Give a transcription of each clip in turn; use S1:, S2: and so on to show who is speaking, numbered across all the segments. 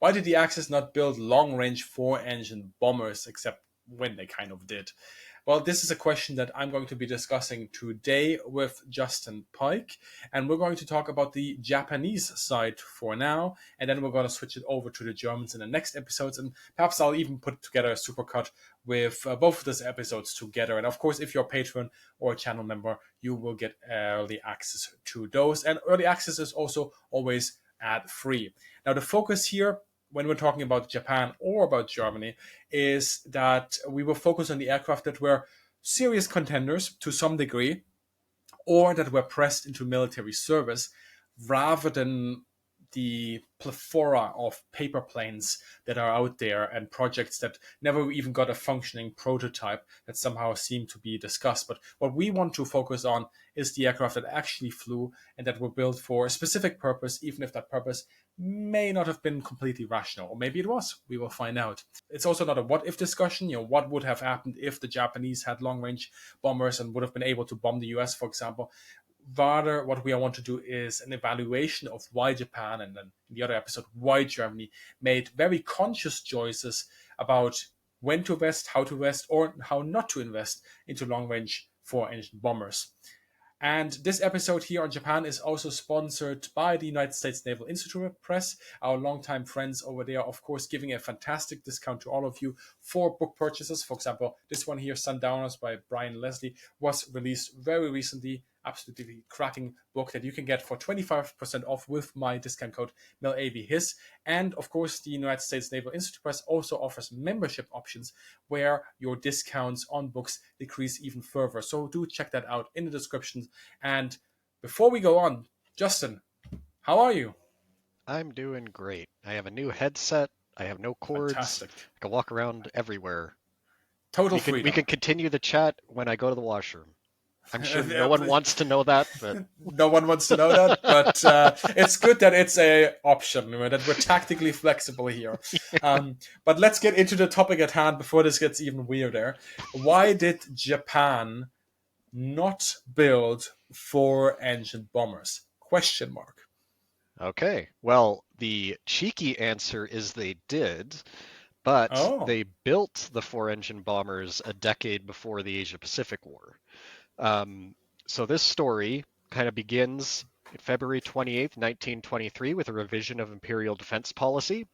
S1: Why did the Axis not build long-range four-engine bombers, except when they kind of did? Well, this is a question that I'm going to be discussing today with Justin Pike, and we're going to talk about the Japanese side for now, and then we're going to switch it over to the Germans in the next episodes, and perhaps I'll even put together a supercut with both of those episodes together. And of course, if you're a patron or a channel member, you will get early access to those, and early access is also always ad-free. Now, the focus here, when we're talking about Japan or about Germany, is that we will focus on the aircraft that were serious contenders to some degree, or that were pressed into military service, rather than the plethora of paper planes that are out there and projects that never even got a functioning prototype that somehow seem to be discussed. But what we want to focus on is the aircraft that actually flew and that were built for a specific purpose, even if that purpose may not have been completely rational, or maybe it was. We will find out. It's also not a what-if discussion. What would have happened if the Japanese had long-range bombers and would have been able to bomb the US, for example. Rather, what we want to do is an evaluation of why Japan, and then in the other episode, why Germany made very conscious choices about when to invest, how to invest, or how not to invest into long-range four-engine bombers. And this episode here on Japan is also sponsored by the United States Naval Institute Press, our longtime friends over there, of course, giving a fantastic discount to all of you for book purchases. For example, this one here, Sundowners by Brian Leslie, was released very recently. Absolutely cracking book that you can get for 25% off with my discount code MILAVHIS. And of course, the United States Naval Institute Press also offers membership options where your discounts on books decrease even further. So do check that out in the description. And before we go on, Justin, how are you?
S2: I'm doing great. I have a new headset. I have no cords.
S1: Fantastic.
S2: I can walk around everywhere.
S1: Total
S2: We can
S1: freedom.
S2: continue the chat when I go to the washroom. I'm sure no one wants to know that, but
S1: No one wants to know that, but it's good that it's a option, that we're tactically flexible here. But let's get into the topic at hand before this gets even weirder. Why did Japan not build four-engine bombers? Question mark.
S2: okay. Well, the cheeky answer is they did, but
S1: Oh,
S2: they built the four-engine bombers a decade before the Asia-Pacific War. Um, so this story kind of begins February 28th, 1923, with a revision of Imperial defense policy.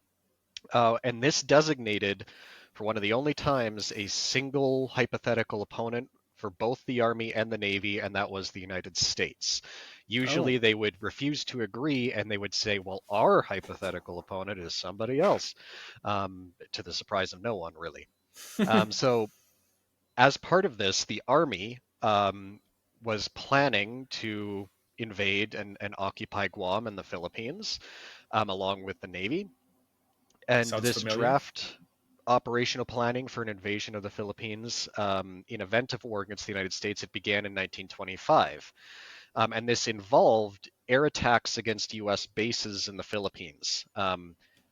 S2: And this designated, for one of the only times, a single hypothetical opponent for both the Army and the Navy, and that was the United States.
S1: oh.
S2: Usually they would refuse to agree and they would say, well, our hypothetical opponent is somebody else, to the surprise of no one, really. So, as part of this, the Army was planning to invade and occupy Guam and the Philippines, along with the Navy. And
S1: Sounds
S2: this
S1: familiar.
S2: draft operational planning for an invasion of the Philippines in event of war against the United States, it began in 1925. And this involved air attacks against US bases in the Philippines.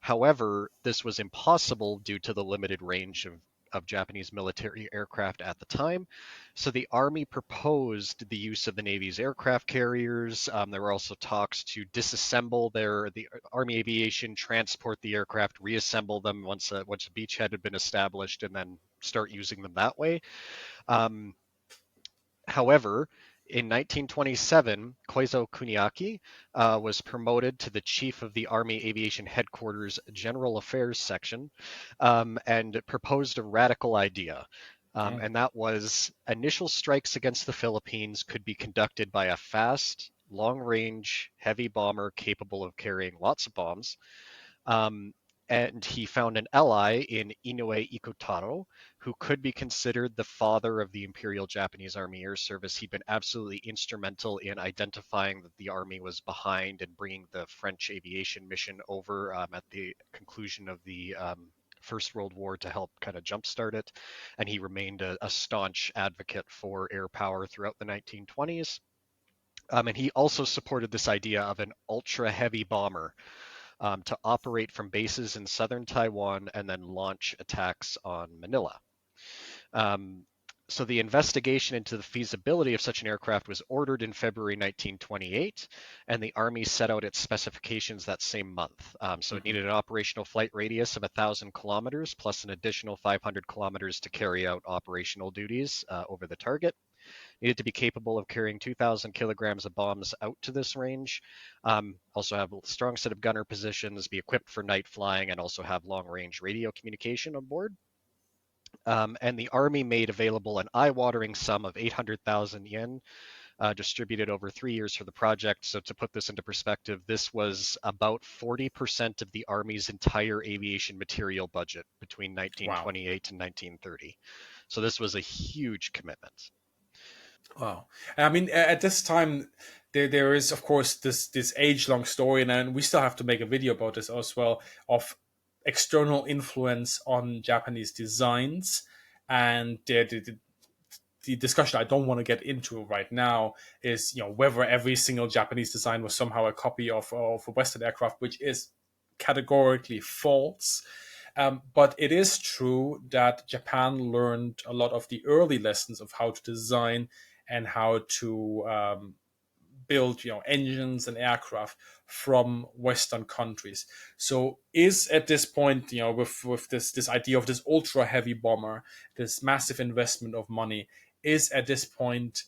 S2: However, this was impossible due to the limited range of Japanese military aircraft at the time. So the Army proposed the use of the Navy's aircraft carriers. There were also talks to disassemble the Army aviation, transport the aircraft, reassemble them once a beachhead had been established, and then start using them that way. Um, However, in 1927, Koizo Kuniaki was promoted to the chief of the Army Aviation Headquarters General Affairs Section and proposed a radical idea.
S1: Oh.
S2: And that was initial strikes against the Philippines could be conducted by a fast, long range, heavy bomber capable of carrying lots of bombs. Um, and he found an ally in Inoue Ikotaro, who could be considered the father of the Imperial Japanese Army Air Service. He'd been absolutely instrumental in identifying that the army was behind and bringing the French aviation mission over at the conclusion of the First World War to help kind of jumpstart it. And he remained a staunch advocate for air power throughout the 1920s. And he also supported this idea of an ultra heavy bomber to operate from bases in southern Taiwan and then launch attacks on Manila. Um, So the investigation into the feasibility of such an aircraft was ordered in February 1928, and the Army set out its specifications that same month. So it
S1: Mhm.
S2: needed an operational flight radius of 1,000 kilometers, plus an additional 500 kilometers to carry out operational duties over the target. Needed to be capable of carrying 2,000 kilograms of bombs out to this range. Also have a strong set of gunner positions, be equipped for night flying, and also have long-range radio communication on board. And the Army made available an eye-watering sum of 800,000 yen, distributed over 3 years for the project. So to put this into perspective, this was about 40% of the Army's entire aviation material budget between
S1: Wow.
S2: 1928 and 1930. So this was a huge commitment.
S1: Wow. I mean, at this time, there is, of course, this age long story, and then we still have to make a video about this as well, of external influence on Japanese designs. And the discussion I don't want to get into right now is, whether every single Japanese design was somehow a copy of a Western aircraft, which is categorically false. But it is true that Japan learned a lot of the early lessons of how to design and how to build, engines and aircraft from Western countries. So is at this point, with this idea of this ultra heavy bomber, this massive investment of money, is at this point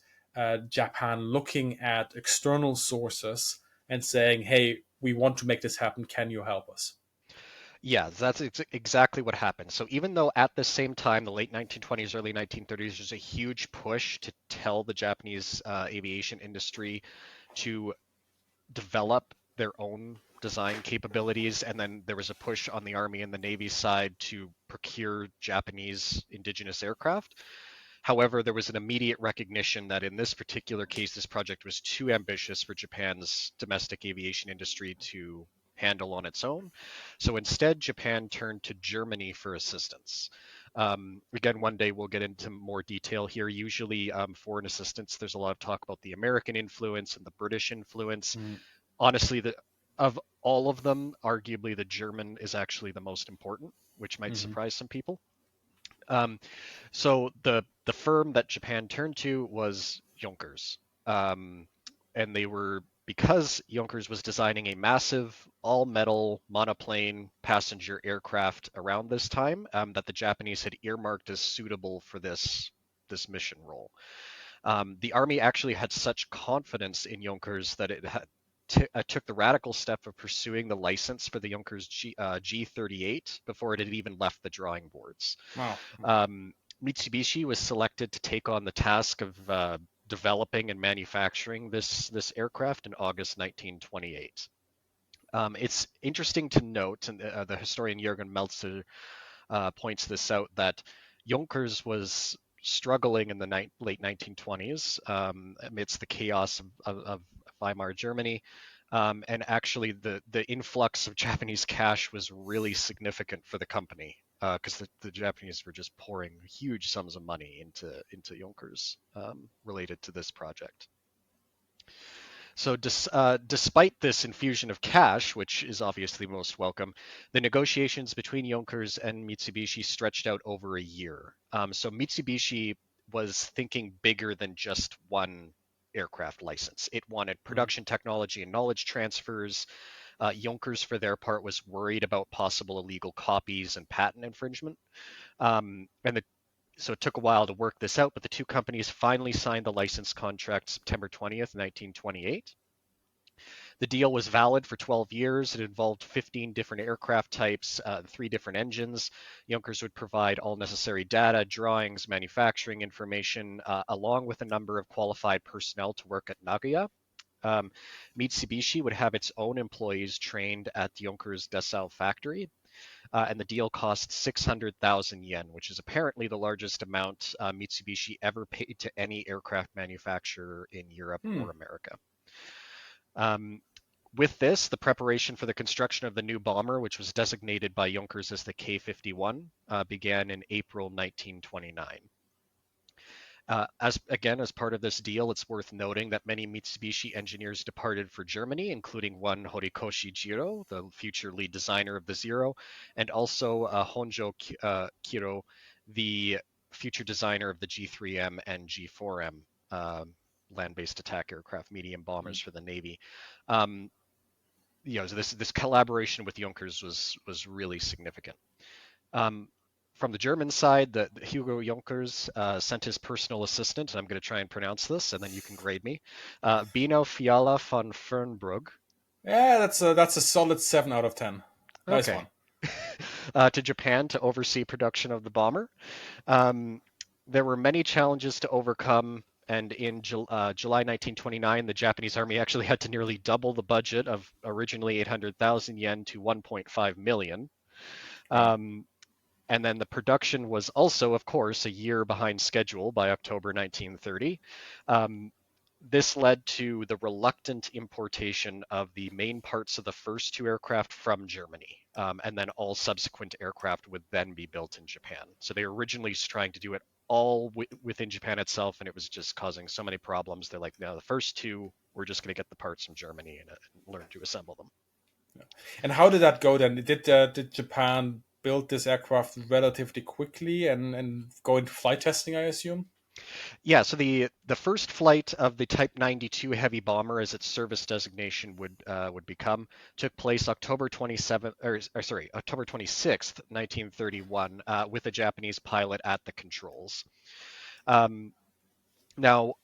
S1: Japan looking at external sources and saying, "Hey, we want to make this happen. Can you help us?"
S2: Yeah, that's exactly what happened. So even though at the same time, the late 1920s, early 1930s, there's a huge push to tell the Japanese aviation industry to develop their own design capabilities, and then there was a push on the Army and the Navy side to procure Japanese indigenous aircraft. However, there was an immediate recognition that in this particular case, this project was too ambitious for Japan's domestic aviation industry to handle on its own. So instead, Japan turned to Germany for assistance. Again, one day we'll get into more detail here. Usually, foreign assistance, there's a lot of talk about the American influence and the British influence.
S1: Mm.
S2: Honestly, of all of them, arguably the German is actually the most important, which might
S1: Mm-hmm.
S2: surprise some people. Um, so the firm that Japan turned to was Junkers, and they were because Junkers was designing a massive all-metal monoplane passenger aircraft around this time, that the Japanese had earmarked as suitable for this mission role. The army actually had such confidence in Junkers that it took the radical step of pursuing the license for the Junkers G38 before it had even left the drawing boards.
S1: Wow.
S2: Mitsubishi was selected to take on the task of developing and manufacturing this aircraft in August 1928. It's interesting to note, and the historian Jürgen Meltzer points this out, that Junkers was struggling in the late 1920s amidst the chaos of Weimar Germany. And actually, the influx of Japanese cash was really significant for the company because the Japanese were just pouring huge sums of money into Junkers related to this project. So, despite this infusion of cash, which is obviously most welcome, the negotiations between Junkers and Mitsubishi stretched out over a year. So, Mitsubishi was thinking bigger than just one aircraft license. It wanted
S1: Mm-hmm.
S2: production technology and knowledge transfers. Junkers, for their part, was worried about possible illegal copies and patent infringement. So it took a while to work this out, but the two companies finally signed the license contract September 20th, 1928. The deal was valid for 12 years. It involved 15 different aircraft types, 3 different engines. Junkers would provide all necessary data, drawings, manufacturing information, along with a number of qualified personnel to work at Nagoya. Um, Mitsubishi would have its own employees trained at Junkers Dessau factory, and the deal cost 600,000 yen, which is apparently the largest amount Mitsubishi ever paid to any aircraft manufacturer in Europe
S1: Hmm.
S2: or America. Um, with this, the preparation for the construction of the new bomber, which was designated by Junkers as the K-51, began in April 1929. As part of this deal, it's worth noting that many Mitsubishi engineers departed for Germany, including one Horikoshi Jiro, the future lead designer of the Zero, and also Honjo Kiro, the future designer of the G3M and G4M land-based attack aircraft, medium bombers for the Navy. So this collaboration with Junkers was really significant. From the German side, the Hugo Junkers sent his personal assistant, and I'm going to try and pronounce this, and then you can grade me, Bino Fiala von Fernbrugg.
S1: Yeah, that's a solid 7 out of 10. Nice
S2: Okay.
S1: one.
S2: To Japan to oversee production of the bomber. There were many challenges to overcome, and in July 1929, the Japanese army actually had to nearly double the budget of originally 800,000 yen to 1.5 million.
S1: Wow.
S2: And then the production was also, of course, a year behind schedule by October 1930. This led to the reluctant importation of the main parts of the first two aircraft from Germany, and then all subsequent aircraft would then be built in Japan. So they were originally trying to do it all within Japan itself, and it was just causing so many problems. They're like, no, the first two, we're just going to get the parts from Germany and learn to assemble them.
S1: And how did that go then? Did Japan build this aircraft relatively quickly and go into flight testing, I assume?
S2: Yeah, so the first flight of the Type 92 heavy bomber, as its service designation would become, took place October 27th, or sorry, October 26th, 1931, with a Japanese pilot at the controls. Now,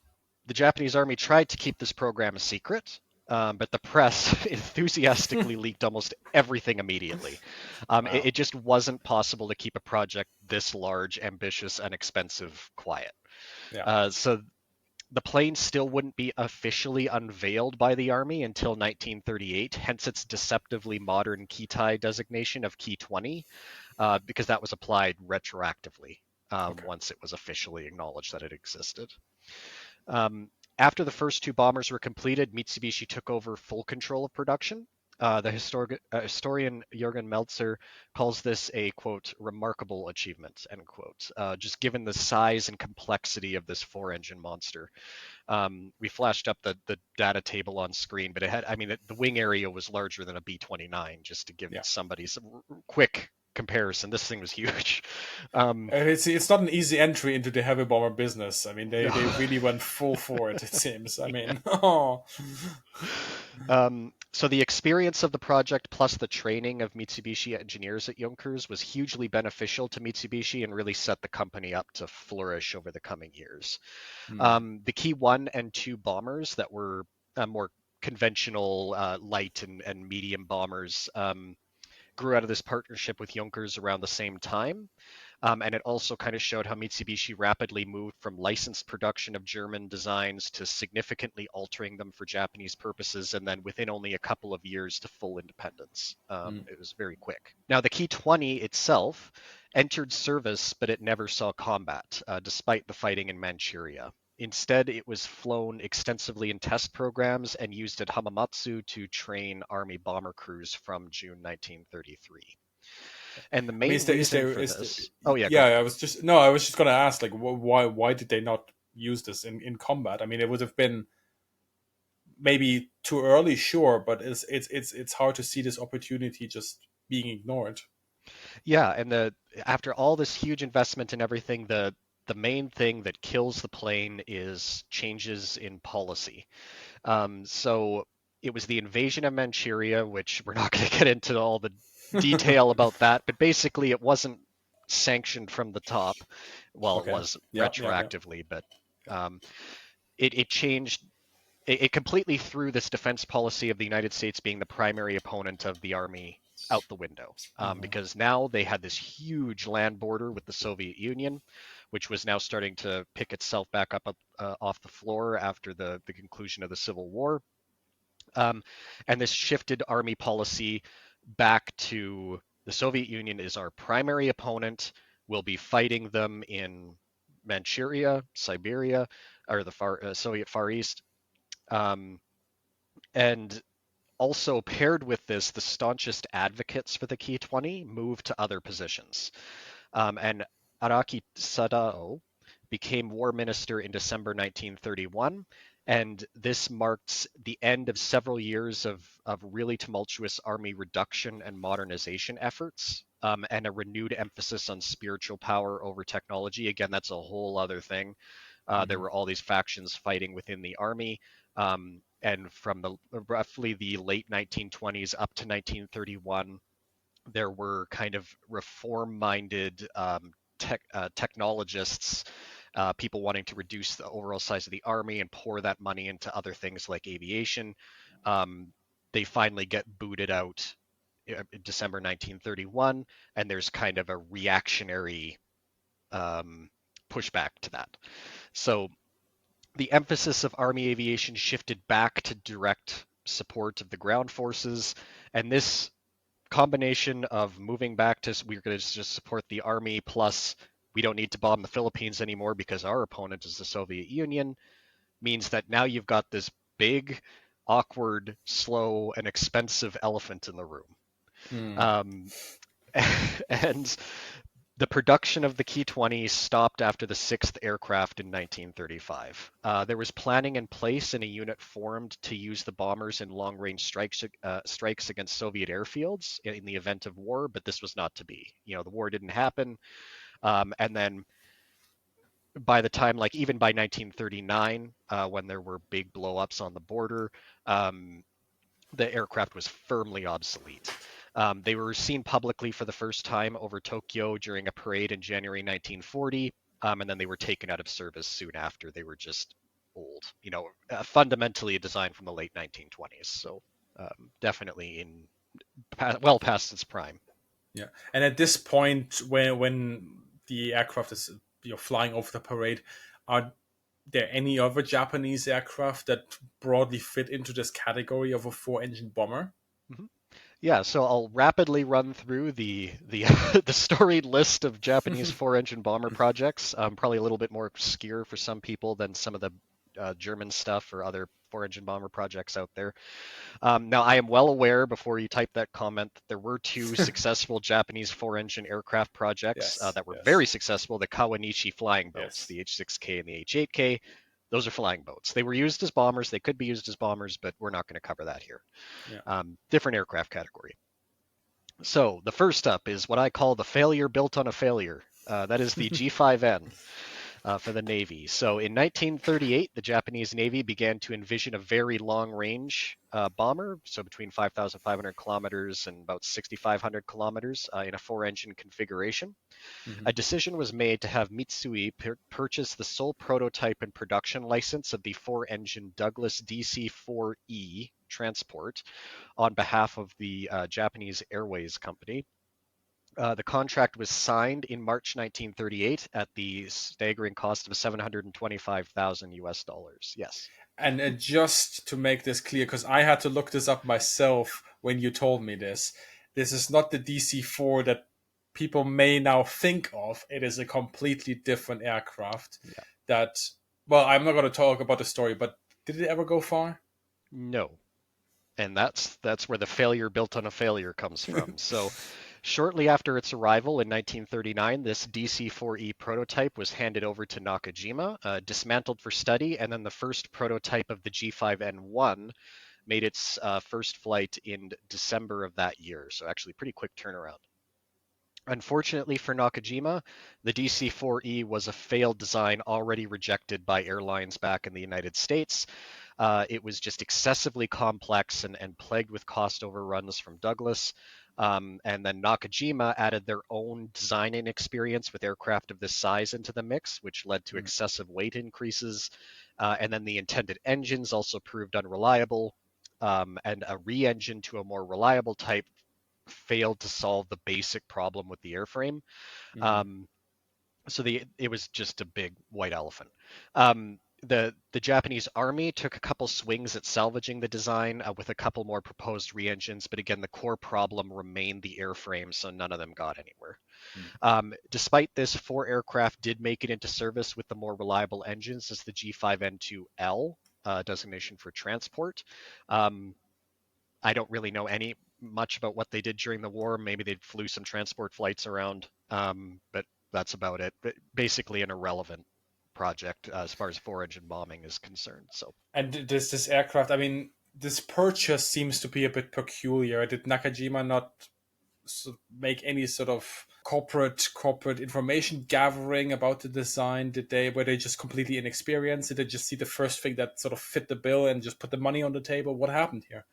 S2: the Japanese army tried to keep this program a secret, but the press enthusiastically leaked almost everything immediately.
S1: Wow.
S2: It just wasn't possible to keep a project this large, ambitious, and expensive quiet.
S1: Yeah.
S2: So the plane still wouldn't be officially unveiled by the Army until 1938, hence its deceptively modern Kitai designation of Ki 20, because that was applied retroactively
S1: Okay.
S2: once it was officially acknowledged that it existed. After the first two bombers were completed, Mitsubishi took over full control of production. The historian Jürgen Meltzer calls this a, quote, remarkable achievement, end quote, just given the size and complexity of this four-engine monster. We flashed up the data table on screen, but it had, I mean, the wing area was larger than a B-29, just to give
S1: Yeah.
S2: somebody some quick comparison. This thing was huge.
S1: It's not an easy entry into the heavy bomber business. I mean,
S2: No.
S1: they really went full for it. It seems. I
S2: Yeah.
S1: mean, oh,
S2: So the experience of the project plus the training of Mitsubishi engineers at Junkers was hugely beneficial to Mitsubishi and really set the company up to flourish over the coming years. The Ki 1 and 2 bombers that were more conventional light and medium bombers grew out of this partnership with Junkers around the same time. And it also kind of showed how Mitsubishi rapidly moved from licensed production of German designs to significantly altering them for Japanese purposes, and then within only a couple of years to full independence. It was very quick. Now, the Ki 20 itself entered service, but it never saw combat, despite the fighting in Manchuria. Instead, it was flown extensively in test programs and used at Hamamatsu to train Army bomber crews from June 1933. And the
S1: I mean,
S2: main reason for this, oh yeah, go
S1: yeah.
S2: ahead.
S1: I was just gonna ask, like, why did they not use this in combat? I mean, it would have been maybe too early, sure, but it's hard to see this opportunity just being ignored.
S2: Yeah, and after all this huge investment and everything, the main thing that kills the plane is changes in policy. So it was the invasion of Manchuria, which we're not going to get into all the detail about that, but basically it wasn't sanctioned from the top. Well, it
S1: Okay.
S2: was
S1: Yeah. Yeah. Yeah.
S2: retroactively, but um, it changed. It completely threw this defense policy of the United States being the primary opponent of the Army out the window, because now they had this huge land border with the Soviet Union, which was now starting to pick itself back up off the floor after the conclusion of the Civil War. And this shifted Army policy back to the Soviet Union is our primary opponent. We'll be fighting them in Manchuria, Siberia, or the Soviet Far East. And also paired with this, the staunchest advocates for the Ki 20 moved to other positions. And Araki Sadao became war minister in December 1931, and this marks the end of several years of really tumultuous army reduction and modernization efforts. and a renewed emphasis on spiritual power over technology. Again, that's a whole other thing. There were all these factions fighting within the army. And from the roughly the late 1920s up to 1931, there were kind of reform-minded technologists, people wanting to reduce the overall size of the army and pour that money into other things like aviation. They finally get booted out in December 1931, and there's kind of a reactionary pushback to that. So the emphasis of Army aviation shifted back to direct support of the ground forces, and this combination of moving back to we're going to just support the Army, plus we don't need to bomb the Philippines anymore because our opponent is the Soviet Union, means that now you've got this big, awkward, slow, and expensive elephant in the room. And the production of the Ki-20 stopped after the sixth aircraft in 1935. There was planning in place and a unit formed to use the bombers in long-range strikes against Soviet airfields in the event of war, but this was not to be. The war didn't happen. And then by the time, like even by 1939, when there were big blow-ups on the border, the aircraft was firmly obsolete. They were seen publicly for the first time over Tokyo during a parade in January 1940, and then they were taken out of service soon after. They were just old, fundamentally a design from the late 1920s. So definitely well past its prime.
S1: Yeah, and at this point, when the aircraft is flying over the parade, are there any other Japanese aircraft that broadly fit into this category of a four-engine bomber?
S2: Mm-hmm. Yeah, so I'll rapidly run through the the storied list of Japanese four-engine bomber projects. Probably a little bit more obscure for some people than some of the German stuff or other four-engine bomber projects out there. Now, I am well aware, before you type that comment, that there were two successful Japanese four-engine aircraft projects that were very successful, the Kawanishi flying boats, the H6K and the H8K. Those are flying boats. They were used as bombers. They could be used as bombers, but we're not going to cover that here. Different aircraft category. So the first up is what I call the failure built on a failure. That is the G5N. For the Navy. So in 1938, the Japanese Navy began to envision a very long-range bomber, so between 5,500 kilometers and about 6,500 kilometers in a four-engine configuration. A decision was made to have Mitsui purchase the sole prototype and production license of the four-engine Douglas DC-4E transport on behalf of the Japanese Airways Company. The contract was signed in March 1938 at the staggering cost of 725,000 US dollars. Yes.
S1: And just to make this clear, because I had to look this up myself when you told me this is not the DC-4 that people may now think of. It is a completely different aircraft that, well, I'm not going to talk about the story, but did it ever go far?
S2: No. And that's where the failure built on a failure comes from. So shortly after its arrival in 1939, this DC-4E prototype was handed over to Nakajima, dismantled for study, and then the first prototype of the G5N1 made its first flight in December of that year. So actually pretty quick turnaround. Unfortunately for Nakajima, the DC-4E was a failed design already rejected by airlines back in the United States. It was just excessively complex and plagued with cost overruns from Douglas. And then Nakajima added their own design inexperience with aircraft of this size into the mix, which led to excessive weight increases. And then the intended engines also proved unreliable. And a re-engine to a more reliable type failed to solve the basic problem with the airframe. So it was just a big white elephant. The Japanese Army took a couple swings at salvaging the design with a couple more proposed re-engines, but again, the core problem remained the airframe, so none of them got anywhere. Despite this, 4 aircraft did make it into service with the more reliable engines as the G5N2L, designation for transport. I don't really know much about what they did during the war. Maybe they flew some transport flights around, but that's about it. But basically an irrelevant project as far as four-engine bombing is concerned. So,
S1: and this aircraft, I mean, this purchase seems to be a bit peculiar. Did Nakajima not make any sort of corporate information gathering about the design? Were they just completely inexperienced? Did they just see the first thing that sort of fit the bill and just put the money on the table? What happened here?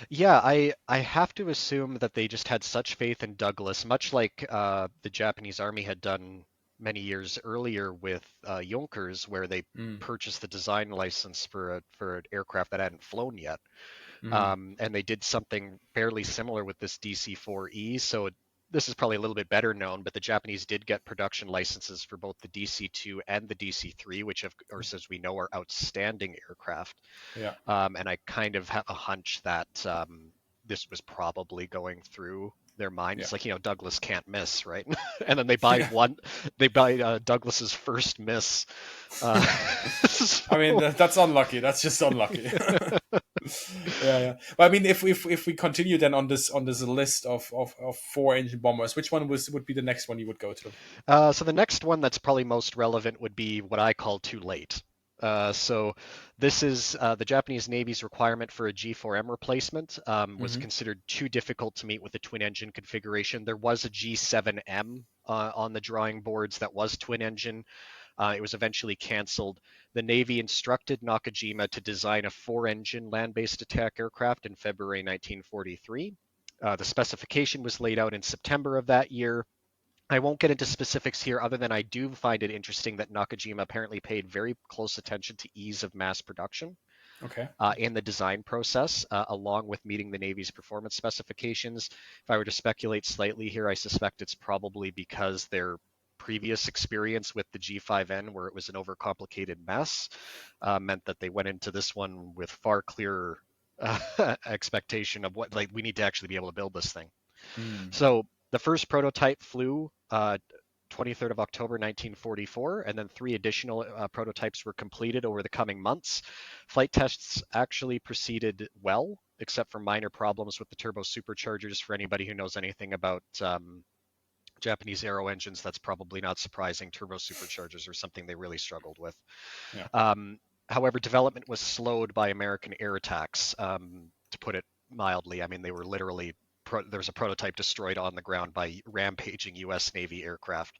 S2: Yeah, I have to assume that they just had such faith in Douglas, much like the Japanese army had done many years earlier with Junkers, where they
S1: Mm.
S2: purchased the design license for an aircraft that hadn't flown yet.
S1: Mm.
S2: And they did something fairly similar with this DC-4E. So this is probably a little bit better known, but the Japanese did get production licenses for both the DC-2 and the DC-3, which, of course, as we know, are outstanding aircraft.
S1: Yeah.
S2: And I kind of have a hunch that this was probably going through their
S1: Yeah.
S2: minds, like, Douglas can't miss, right? And then they buy Douglas's first miss.
S1: I mean, that's unlucky. That's just unlucky. Yeah. But I mean, if we continue then on this list of 4-engine bombers, which one would be the next one you would go to?
S2: So the next one that's probably most relevant would be what I call too late. So this is the Japanese Navy's requirement for a G4M replacement was
S1: Mm-hmm.
S2: considered too difficult to meet with the twin engine configuration. There was a G7M on the drawing boards that was twin engine. It was eventually canceled. The Navy instructed Nakajima to design a 4-engine land-based attack aircraft in February 1943. The specification was laid out in September of that year. I won't get into specifics here other than I do find it interesting that Nakajima apparently paid very close attention to ease of mass production
S1: Okay.
S2: in the design process, along with meeting the Navy's performance specifications. If I were to speculate slightly here, I suspect it's probably because their previous experience with the G5N, where it was an overcomplicated mess, meant that they went into this one with far clearer expectation of what, like, we need to actually be able to build this thing.
S1: Mm.
S2: So the first prototype flew 23rd of October 1944, and then 3 additional prototypes were completed over the coming months. Flight tests actually proceeded well, except for minor problems with the turbo superchargers. For anybody who knows anything about Japanese aero engines, that's probably not surprising. Turbo superchargers are something they really struggled with.
S1: Yeah.
S2: However, development was slowed by American air attacks, to put it mildly. I mean, they were literally there was a prototype destroyed on the ground by rampaging U.S. Navy aircraft.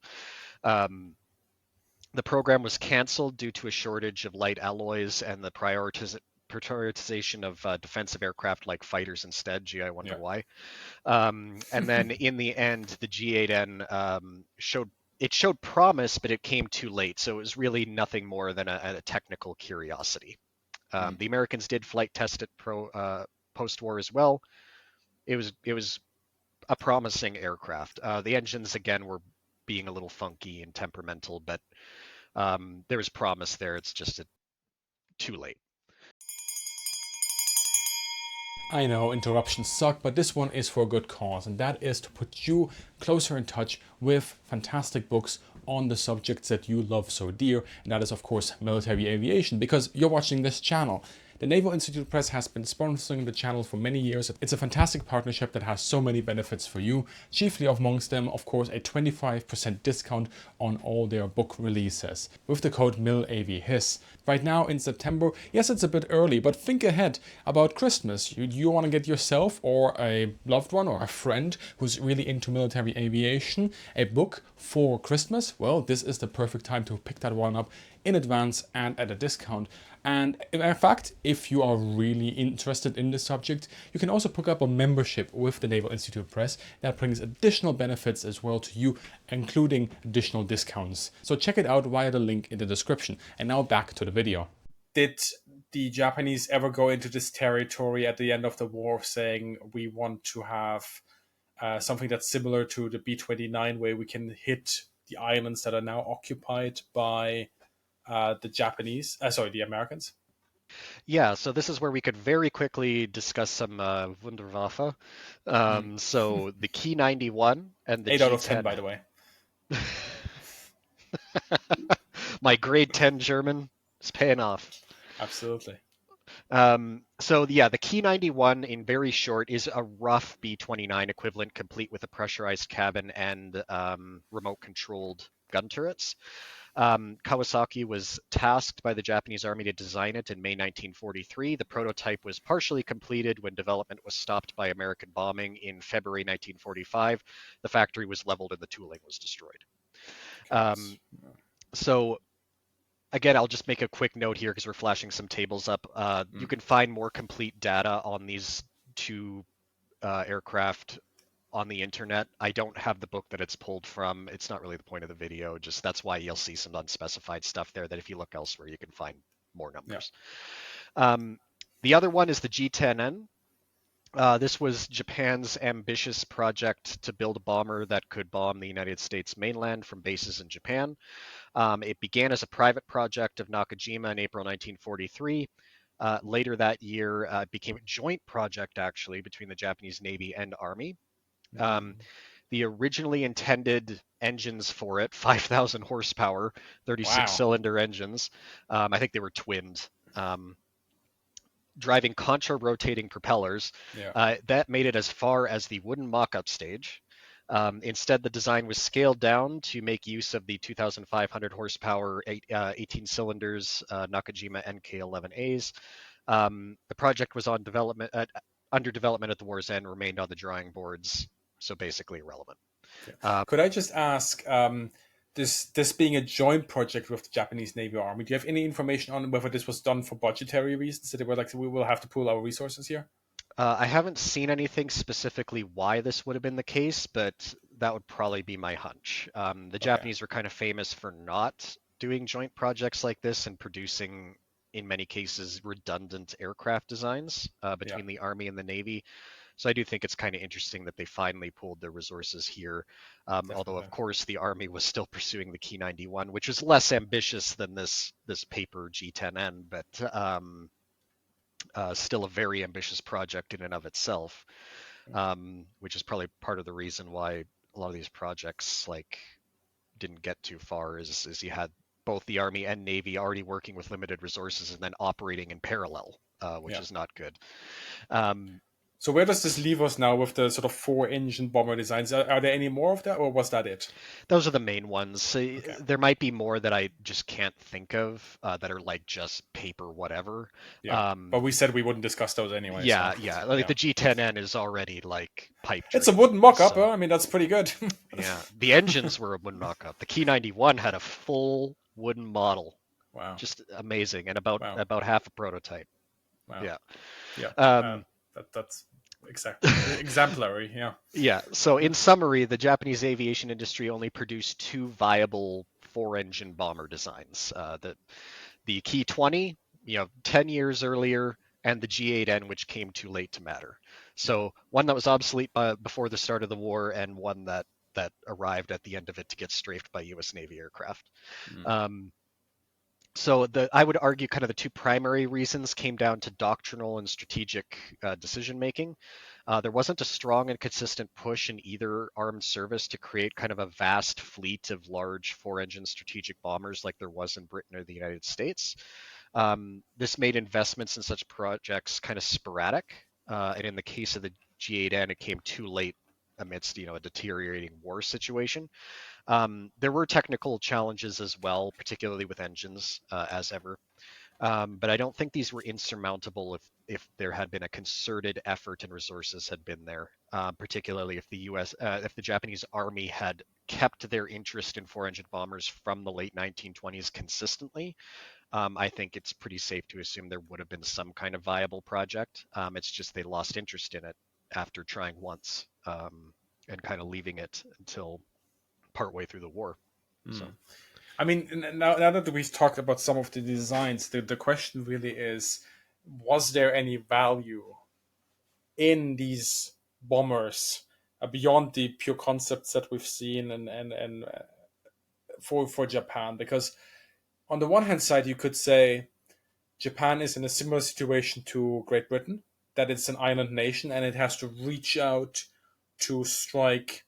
S2: The program was canceled due to a shortage of light alloys and the prioritization of defensive aircraft like fighters instead. Gee, I wonder why. And then in the end, the G8N showed promise, but it came too late. So it was really nothing more than a technical curiosity. The Americans did flight test it post-war as well. It was a promising aircraft. The engines again were being a little funky and temperamental, but there was promise there. It's just too late.
S1: I know interruptions suck, but this one is for a good cause, and that is to put you closer in touch with fantastic books on the subjects that you love so dear, and that is of course military aviation, because you're watching this channel. The Naval Institute Press has been sponsoring the channel for many years. It's a fantastic partnership that has so many benefits for you, chiefly amongst them, of course, a 25% discount on all their book releases with the code MILAVHIS. Right now in September, yes, it's a bit early, but think ahead about Christmas. You want to get yourself or a loved one or a friend who's really into military aviation a book for Christmas? Well, this is the perfect time to pick that one up in advance and at a discount. And in fact, if you are really interested in this subject, you can also pick up a membership with the Naval Institute Press that brings additional benefits as well to you, including additional discounts. So check it out via the link in the description. And now back to the video. Did the Japanese ever go into this territory at the end of the war saying we want to have something that's similar to the B-29, where we can hit the islands that are now occupied by the Americans?
S2: Yeah, so this is where we could very quickly discuss some Wunderwaffe. So the Key 91 and the
S1: 8 out of 10,
S2: G10.
S1: by the way.
S2: My grade 10 German is paying off.
S1: Absolutely.
S2: So yeah, the Key 91 in very short is a rough B-29 equivalent, complete with a pressurized cabin and remote controlled gun turrets. Kawasaki was tasked by the Japanese Army to design it in May 1943. The prototype was partially completed when development was stopped by American bombing in February 1945. The factory was leveled and the tooling was destroyed.
S1: Okay.
S2: So again, I'll just make a quick note here because we're flashing some tables up. You can find more complete data on these two aircraft on the internet. I don't have the book that it's pulled from. It's not really the point of the video. Just that's why you'll see some unspecified stuff there that if you look elsewhere, you can find more
S1: Yeah.
S2: numbers. The other one is the G10N. This was Japan's ambitious project to build a bomber that could bomb the United States mainland from bases in Japan. It began as a private project of Nakajima in April 1943. Later that year, it became a joint project, actually, between the Japanese Navy and Army. The originally intended engines for it, 5,000 horsepower, 36-cylinder engines. I think they were twinned. Driving contra-rotating propellers.
S1: Yeah.
S2: That made it as far as the wooden mock-up stage. Instead, the design was scaled down to make use of the 2,500 horsepower, 18 cylinders Nakajima NK-11As. The project was under development at the war's end, remained on the drawing boards, so basically irrelevant.
S1: Could I just ask, this being a joint project with the Japanese Navy Army, do you have any information on whether this was done for budgetary reasons? So they were like, we will have to pool our resources here?
S2: I haven't seen anything specifically why this would have been the case, but that would probably be my hunch. The Japanese were kind of famous for not doing joint projects like this and producing, in many cases, redundant aircraft designs between the Army and the Navy. So I do think it's kind of interesting that they finally pooled their resources here. Although, of course, the Army was still pursuing the Key 91, which was less ambitious than this paper G10N, but still a very ambitious project in and of itself, which is probably part of the reason why a lot of these projects didn't get too far is you had both the Army and Navy already working with limited resources and then operating in parallel, which is not good.
S1: So where does this leave us now with the sort of 4-engine bomber designs? Are there any more of that, or was that it?
S2: Those are the main ones. There might be more that I just can't think of that are like just paper whatever.
S1: Yeah, but we said we wouldn't discuss those anyway.
S2: Yeah,
S1: so.
S2: yeah. Like the G10N is already like pipe dream.
S1: It's a wooden mock-up.
S2: So,
S1: I mean, that's pretty good.
S2: yeah, the engines were a wooden mock-up. The Key 91 had a full wooden model.
S1: Wow,
S2: just amazing, and about half a prototype.
S1: Wow.
S2: Yeah.
S1: That's exactly exemplary. Yeah.
S2: Yeah. So in summary, the Japanese aviation industry only produced two viable 4-engine bomber designs: the Key 20, 10 years earlier, and the G8N, which came too late to matter. So one that was obsolete before the start of the war, and one that arrived at the end of it to get strafed by U.S. Navy aircraft. So I would argue kind of the two primary reasons came down to doctrinal and strategic decision making. There wasn't a strong and consistent push in either armed service to create kind of a vast fleet of large 4-engine strategic bombers like there was in Britain or the United States. This made investments in such projects kind of sporadic, and in the case of the G8N, it came too late amidst a deteriorating war situation. There were technical challenges as well, particularly with engines, as ever. But I don't think these were insurmountable if there had been a concerted effort and resources had been there, particularly if the Japanese Army had kept their interest in 4-engine bombers from the late 1920s consistently. I think it's pretty safe to assume there would have been some kind of viable project. It's just they lost interest in it after trying once and kind of leaving it until partway through the war. So.
S1: I mean, now that we've talked about some of the designs, the question really is, was there any value in these bombers beyond the pure concepts that we've seen and for Japan? Because on the one hand side, you could say Japan is in a similar situation to Great Britain, that it's an island nation and it has to reach out to strike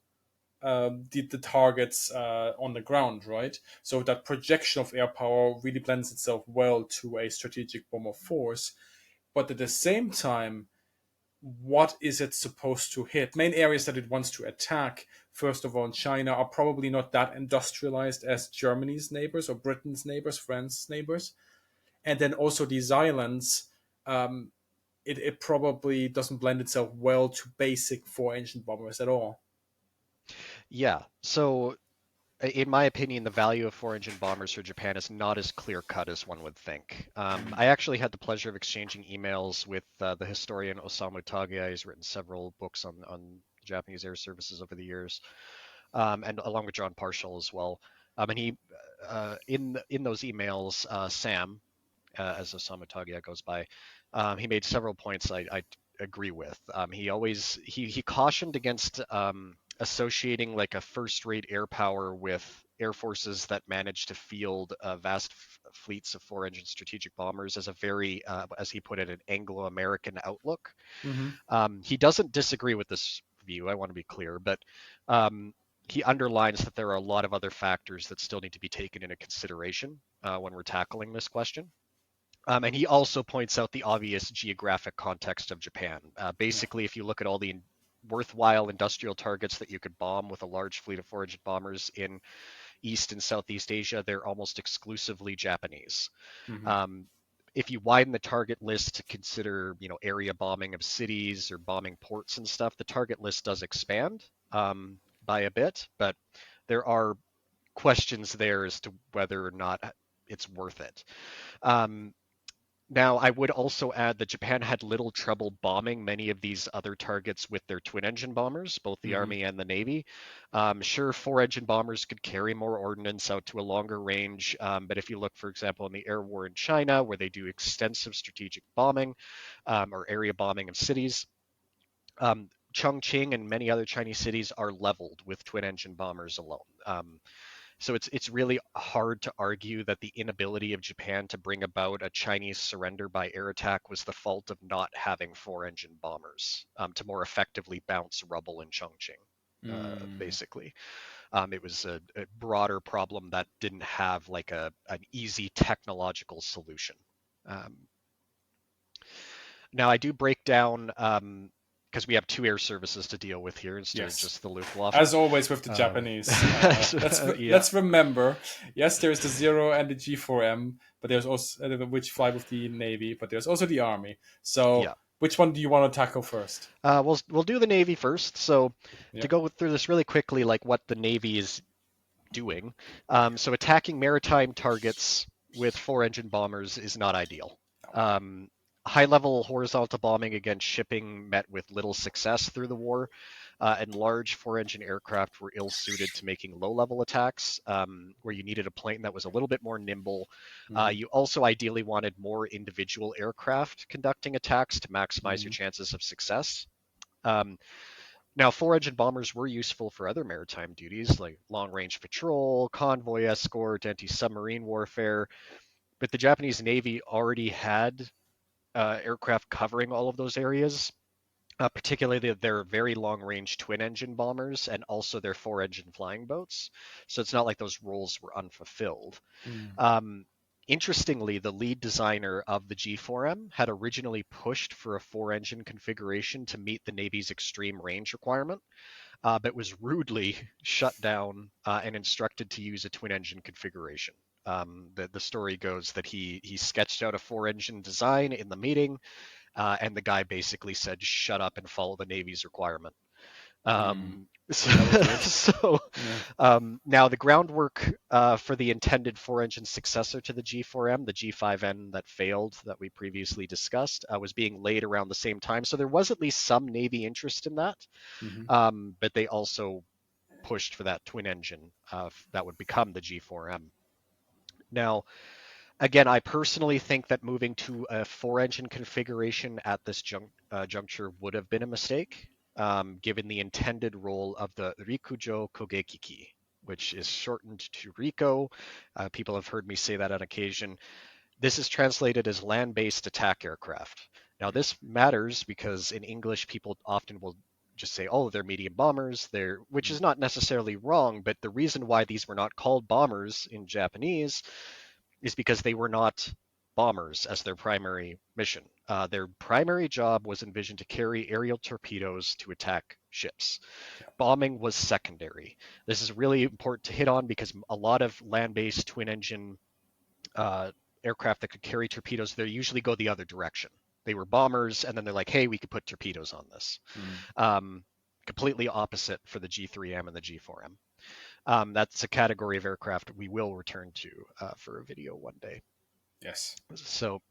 S1: the targets on the ground, right? So that projection of air power really blends itself well to a strategic bomber force. but at the same time, what is it supposed to hit? Main areas that it wants to attack, first of all, in China, are probably not that industrialized as Germany's neighbors or Britain's neighbors, France's neighbors. And then also these islands, um, it probably doesn't blend itself well to basic four-engine bombers at all.
S2: Yeah. So in my opinion, the value of four-engine bombers for Japan is not as clear-cut as one would think. I actually had the pleasure of exchanging emails with the historian Osamu Tagia. He's written several books on Japanese air services over the years, and along with John Parshall as well. And he, in those emails, Sam, as Osamu Tagia goes by, he made several points I agree with. He cautioned against associating like a first-rate air power with air forces that manage to field vast fleets of four-engine strategic bombers as a very, as he put it, an Anglo-American outlook.
S1: Mm-hmm.
S2: He doesn't disagree with this view, I want to be clear, but he underlines that there are a lot of other factors that still need to be taken into consideration when we're tackling this question. And he also points out the obvious geographic context of Japan.
S1: Yeah.
S2: Basically, if you look at all the worthwhile industrial targets that you could bomb with a large fleet of four-engine bombers in East and Southeast Asia, they're almost exclusively Japanese.
S1: Mm-hmm.
S2: If you widen the target list to consider, area bombing of cities or bombing ports and stuff, the target list does expand by a bit, but there are questions there as to whether or not it's worth it. Now, I would also add that Japan had little trouble bombing many of these other targets with their twin-engine bombers, both the
S1: Mm-hmm.
S2: Army and the Navy. Sure, four-engine bombers could carry more ordnance out to a longer range, but if you look, for example, in the air war in China, where they do extensive strategic bombing or area bombing of cities, Chongqing and many other Chinese cities are leveled with twin-engine bombers alone. So it's really hard to argue that the inability of Japan to bring about a Chinese surrender by air attack was the fault of not having four-engine bombers to more effectively bounce rubble in Chongqing,
S1: Mm.
S2: basically. It was a broader problem that didn't have like an easy technological solution. Um, Now I do break down because we have two air services to deal with here instead of
S1: Yes.
S2: just the Luftwaffe.
S1: As always with the Japanese,
S2: Yeah,
S1: let's remember. Yes, there is the Zero and the G4M, but there's also which fly with the Navy, but there's also the Army. So,
S2: yeah.
S1: which one do you want to tackle first?
S2: We'll do the Navy first. So to
S1: Yeah.
S2: go through this really quickly, like what the Navy is doing. So attacking maritime targets with four-engine bombers is not ideal. Um, High-level horizontal bombing against shipping met with little success through the war, and large four-engine aircraft were ill-suited to making low-level attacks, where you needed a plane that was a little bit more nimble.
S1: Mm-hmm.
S2: You also ideally wanted more individual aircraft conducting attacks to maximize your
S1: Mm-hmm.
S2: chances of success. Um, Now, four-engine bombers were useful for other maritime duties like long-range patrol, convoy escort, anti-submarine warfare, but the Japanese Navy already had aircraft covering all of those areas, particularly their very long-range twin-engine bombers and also their four-engine flying boats. So it's not like those roles were unfulfilled.
S1: Mm-hmm.
S2: Um, Interestingly, the lead designer of the G4M had originally pushed for a four-engine configuration to meet the Navy's extreme range requirement, but was rudely shut down and instructed to use a twin-engine configuration. The story goes that he sketched out a four-engine design in the meeting, and the guy basically said, "Shut up and follow the Navy's requirement."
S1: Mm.
S2: So,
S1: That was good.
S2: so
S1: Yeah.
S2: now the groundwork for the intended four-engine successor to the G4M, the G5N that failed, that we previously discussed, was being laid around the same time. So there was at least some Navy interest in that,
S1: Mm-hmm.
S2: but they also pushed for that twin engine that would become the G4M. Now, again, I personally think that moving to a four-engine configuration at this juncture would have been a mistake, given the intended role of the Rikujo Kogekiki, which is shortened to RICO. People have heard me say that on occasion. This is translated as land-based attack aircraft. Now, this matters because in English, people often will just say, "Oh, they're medium bombers," which is not necessarily wrong, but the reason why these were not called bombers in Japanese is because they were not bombers as their primary mission. Their primary job was envisioned to carry aerial torpedoes to attack ships. Bombing was secondary. This is really important to hit on because a lot of land-based twin-engine aircraft that could carry torpedoes, they usually go the other direction. They were bombers, and then they're like, hey, we could put torpedoes on this. Completely opposite for the G3M and the G4M. That's a category of aircraft we will return to for a video one day.
S1: Yes.
S2: So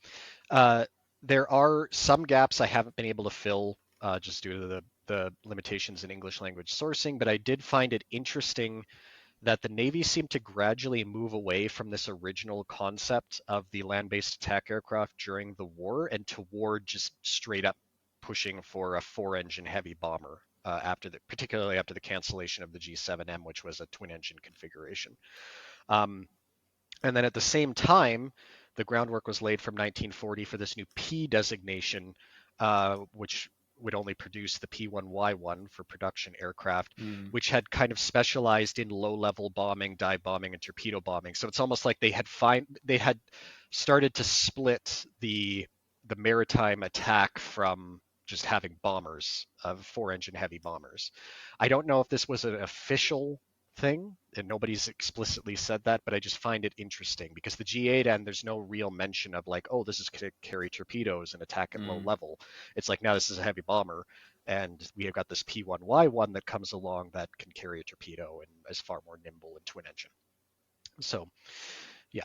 S2: there are some gaps I haven't been able to fill just due to the limitations in English language sourcing, but I did find it interesting that the Navy seemed to gradually move away from this original concept of the land-based attack aircraft during the war and toward just straight up pushing for a 4-engine heavy bomber particularly after the cancellation of the G7M, which was a twin-engine configuration. And then at the same time, the groundwork was laid from 1940 for this new P designation, which would only produce the P1Y1 for production aircraft, which had kind of specialized in low-level bombing, dive bombing, and torpedo bombing. So it's almost like they had started to split the maritime attack from just having bombers, 4-engine heavy bombers. I don't know if this was an official thing, and nobody's explicitly said that, but I just find it interesting because the G8N, there's no real mention of like, oh, this is to carry torpedoes and attack at low level. It's like, now this is a heavy bomber, and we have got this P1Y1 that comes along that can carry a torpedo and is far more nimble and twin engine. So, yeah.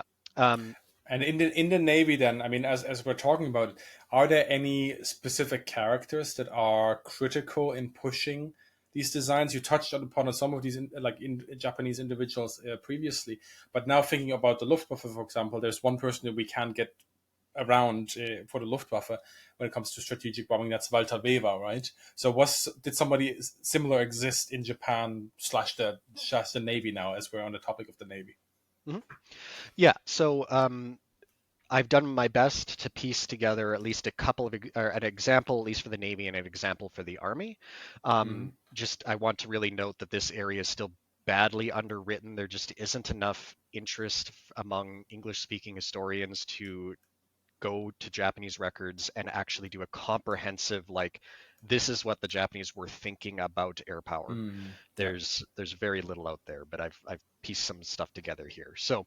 S1: And in the Navy, then, I mean, as we're talking about, are there any specific characters that are critical in pushing these designs? You touched upon some of these, in Japanese individuals previously, but now thinking about the Luftwaffe, for example, there's one person that we can get around for the Luftwaffe when it comes to strategic bombing. That's Walter Weber, right? So did somebody similar exist in Japan / the Navy now, as we're on the topic of the Navy?
S2: Mm-hmm. Yeah. So I've done my best to piece together at least an example, at least for the Navy, and an example for the Army. Just I want to really note that this area is still badly underwritten. There just isn't enough interest among English-speaking historians to go to Japanese records and actually do a comprehensive, like, this is what the Japanese were thinking about air power. There's very little out there, but I've pieced some stuff together here. So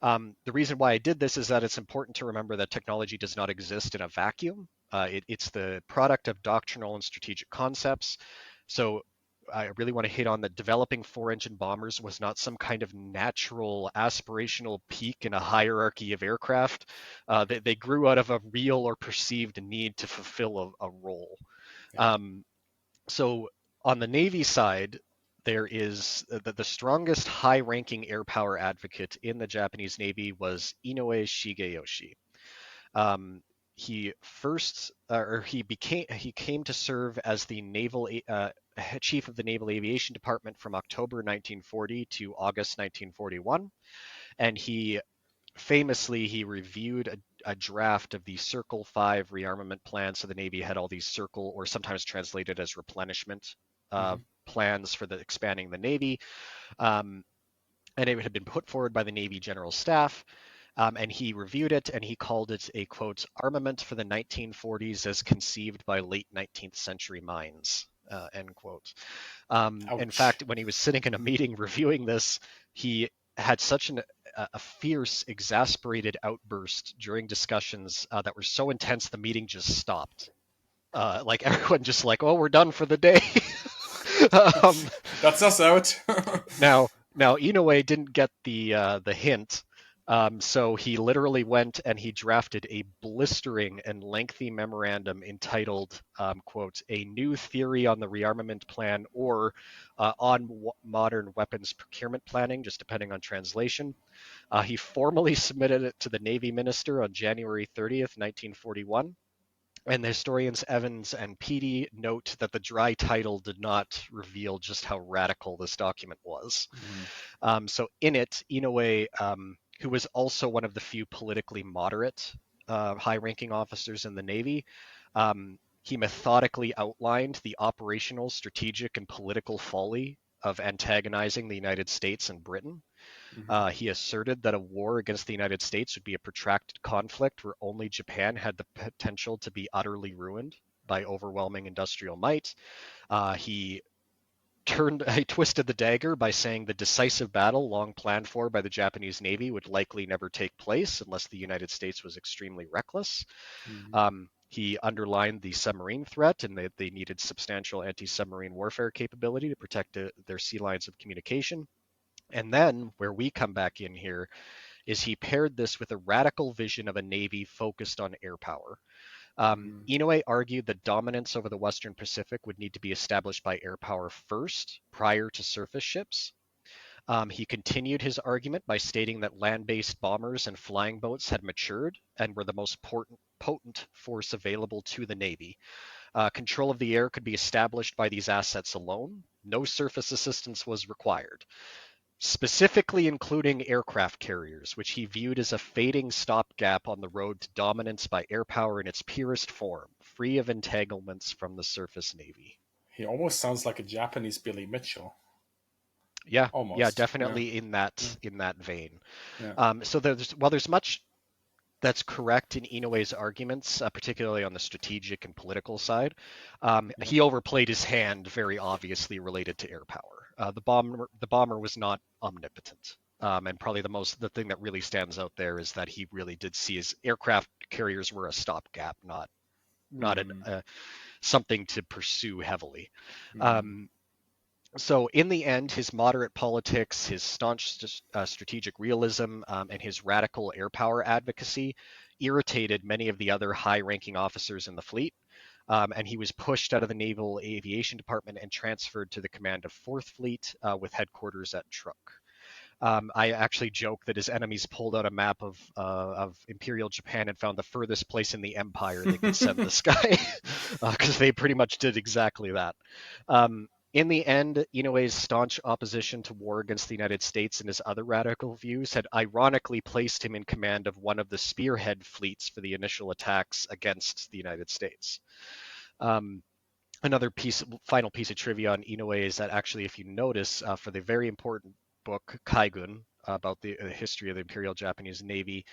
S2: the reason why I did this is that it's important to remember that technology does not exist in a vacuum. It's the product of doctrinal and strategic concepts. So I really want to hit on that developing 4-engine bombers was not some kind of natural aspirational peak in a hierarchy of aircraft. They grew out of a real or perceived need to fulfill a role. So on the Navy side, there is the strongest high-ranking air power advocate in the Japanese Navy was Inoue Shigeyoshi. He came to serve as the naval chief of the Naval Aviation Department from October 1940 to August 1941, and he reviewed a draft of the Circle 5 rearmament plan. So the Navy had all these Circle, or sometimes translated as replenishment plans for expanding the Navy. And it had been put forward by the Navy General Staff. And he reviewed it, and he called it a, quote, armament for the 1940s as conceived by late 19th century minds, end quote. In fact, when he was sitting in a meeting reviewing this, he had such a fierce, exasperated outburst during discussions that were so intense the meeting just stopped. Like everyone just like, oh, we're done for the day.
S1: That's us out.
S2: Now Inoue didn't get the hint. So he literally went and he drafted a blistering and lengthy memorandum entitled, quote, a new theory on the rearmament plan, or on modern weapons procurement planning, just depending on translation. He formally submitted it to the Navy Minister on January 30th, 1941. And the historians Evans and Peattie note that the dry title did not reveal just how radical this document was. So in it, Inoue, who was also one of the few politically moderate high-ranking officers in the Navy, he methodically outlined the operational, strategic, and political folly of antagonizing the United States and Britain.
S1: Mm-hmm.
S2: He asserted that a war against the United States would be a protracted conflict where only Japan had the potential to be utterly ruined by overwhelming industrial might. He I twisted the dagger by saying the decisive battle long planned for by the Japanese Navy would likely never take place unless the United States was extremely reckless. He underlined the submarine threat and that they needed substantial anti-submarine warfare capability to protect their sea lines of communication. And then, where we come back in here, is he paired this with a radical vision of a navy focused on air power.
S1: Mm-hmm.
S2: Inoue argued that dominance over the Western Pacific would need to be established by air power first, prior to surface ships. He continued his argument by stating that land-based bombers and flying boats had matured and were the most potent force available to the Navy. Control of the air could be established by these assets alone. No surface assistance was required, specifically including aircraft carriers, which he viewed as a fading stopgap on the road to dominance by air power in its purest form, free of entanglements from the surface navy.
S1: He almost sounds like a Japanese Billy Mitchell.
S2: Yeah,
S1: Almost. Yeah.
S2: definitely in
S1: Yeah.
S2: that vein.
S1: Yeah.
S2: So there's much that's correct in Inoue's arguments, particularly on the strategic and political side.
S1: Yeah.
S2: He overplayed his hand, very obviously related to air power. The bomber was not omnipotent, and probably the thing that really stands out there is that he really did see his aircraft carriers were a stopgap, not
S1: Mm-hmm.
S2: something to pursue heavily.
S1: Mm-hmm.
S2: Um, so in the end, his moderate politics, his staunch strategic realism, and his radical air power advocacy irritated many of the other high-ranking officers in the fleet, and he was pushed out of the Naval Aviation Department and transferred to the command of Fourth Fleet with headquarters at Truk. I actually joke that his enemies pulled out a map of Imperial Japan and found the furthest place in the Empire they could send this guy, because they pretty much did exactly that. In the end, Inoue's staunch opposition to war against the United States and his other radical views had ironically placed him in command of one of the spearhead fleets for the initial attacks against the United States. Um, Another final piece of trivia on Inoue is that actually, if you notice, for the very important book Kaigun about the history of the Imperial Japanese Navy,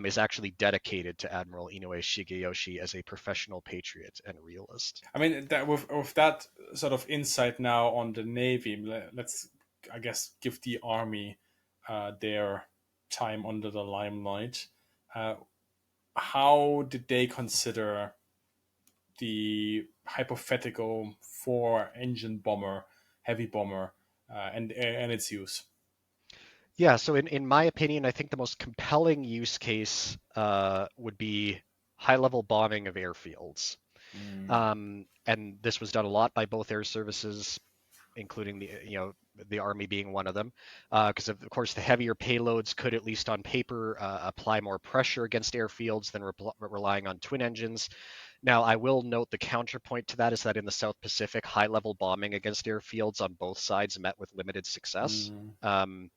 S2: is actually dedicated to Admiral Inoue Shigeyoshi as a professional patriot and realist.
S1: I mean, that with that sort of insight now on the Navy, let's, I guess, give the Army their time under the limelight. Uh, how did they consider the hypothetical four-engine bomber, heavy bomber, and its use?
S2: Yeah, so in my opinion, I think the most compelling use case would be high-level bombing of airfields.
S1: Mm,
S2: And this was done a lot by both air services, including the Army being one of them, because of course the heavier payloads could, at least on paper, apply more pressure against airfields than relying on twin engines. Now, I will note the counterpoint to that is that in the South Pacific, high-level bombing against airfields on both sides met with limited success.
S1: mm,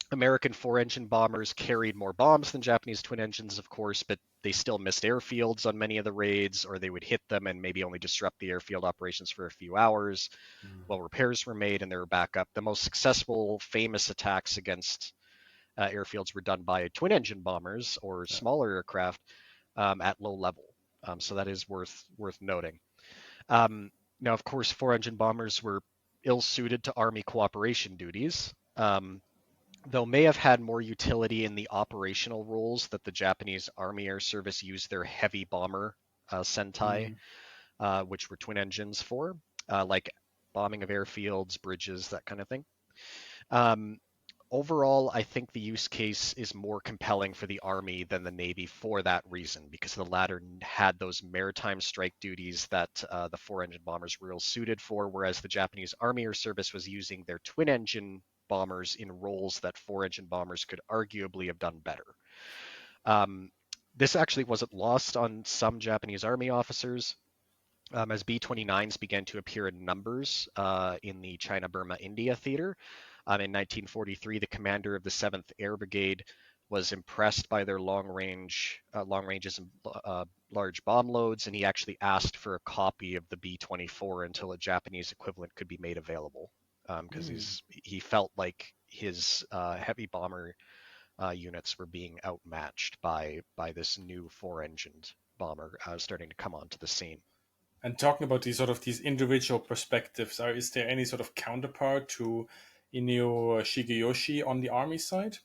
S2: American four-engine bombers carried more bombs than Japanese twin engines, of course, but they still missed airfields on many of the raids, or they would hit them and maybe only disrupt the airfield operations for a few hours
S1: mm.
S2: while repairs were made and they were back up. The most successful, famous attacks against airfields were done by twin engine bombers or
S1: Yeah.
S2: smaller aircraft at low level. So that is worth noting. Now, of course, four engine bombers were ill suited to Army cooperation duties, though may have had more utility in the operational roles that the Japanese Army Air Service used their heavy bomber Sentai,
S1: Mm.
S2: which were twin engines for, like bombing of airfields, bridges, that kind of thing. Um, Overall, I think the use case is more compelling for the Army than the Navy for that reason, because the latter had those maritime strike duties that the four-engine bombers were ill suited for, whereas the Japanese Army Air Service was using their twin-engine bombers in roles that four-engine bombers could arguably have done better. This actually wasn't lost on some Japanese Army officers, as B-29s began to appear in numbers in the China-Burma-India theater. In 1943, the commander of the 7th Air Brigade was impressed by their long ranges and large bomb loads, and he actually asked for a copy of the B-24 until a Japanese equivalent could be made available, because
S1: Mm.
S2: he felt like his heavy bomber units were being outmatched by this new four-engined bomber starting to come onto the scene.
S1: And talking about these individual perspectives, is there any sort of counterpart to Inoue Shigeyoshi on the army side?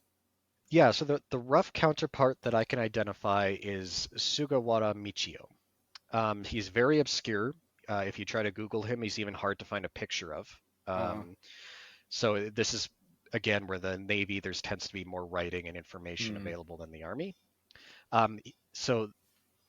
S2: Yeah, so the rough counterpart that I can identify is Sugawara Michio. He's very obscure. If you try to Google him, he's even hard to find a picture of.
S1: Uh,
S2: So this is again where the Navy there's tends to be more writing and information
S1: hmm,
S2: available than the Army. So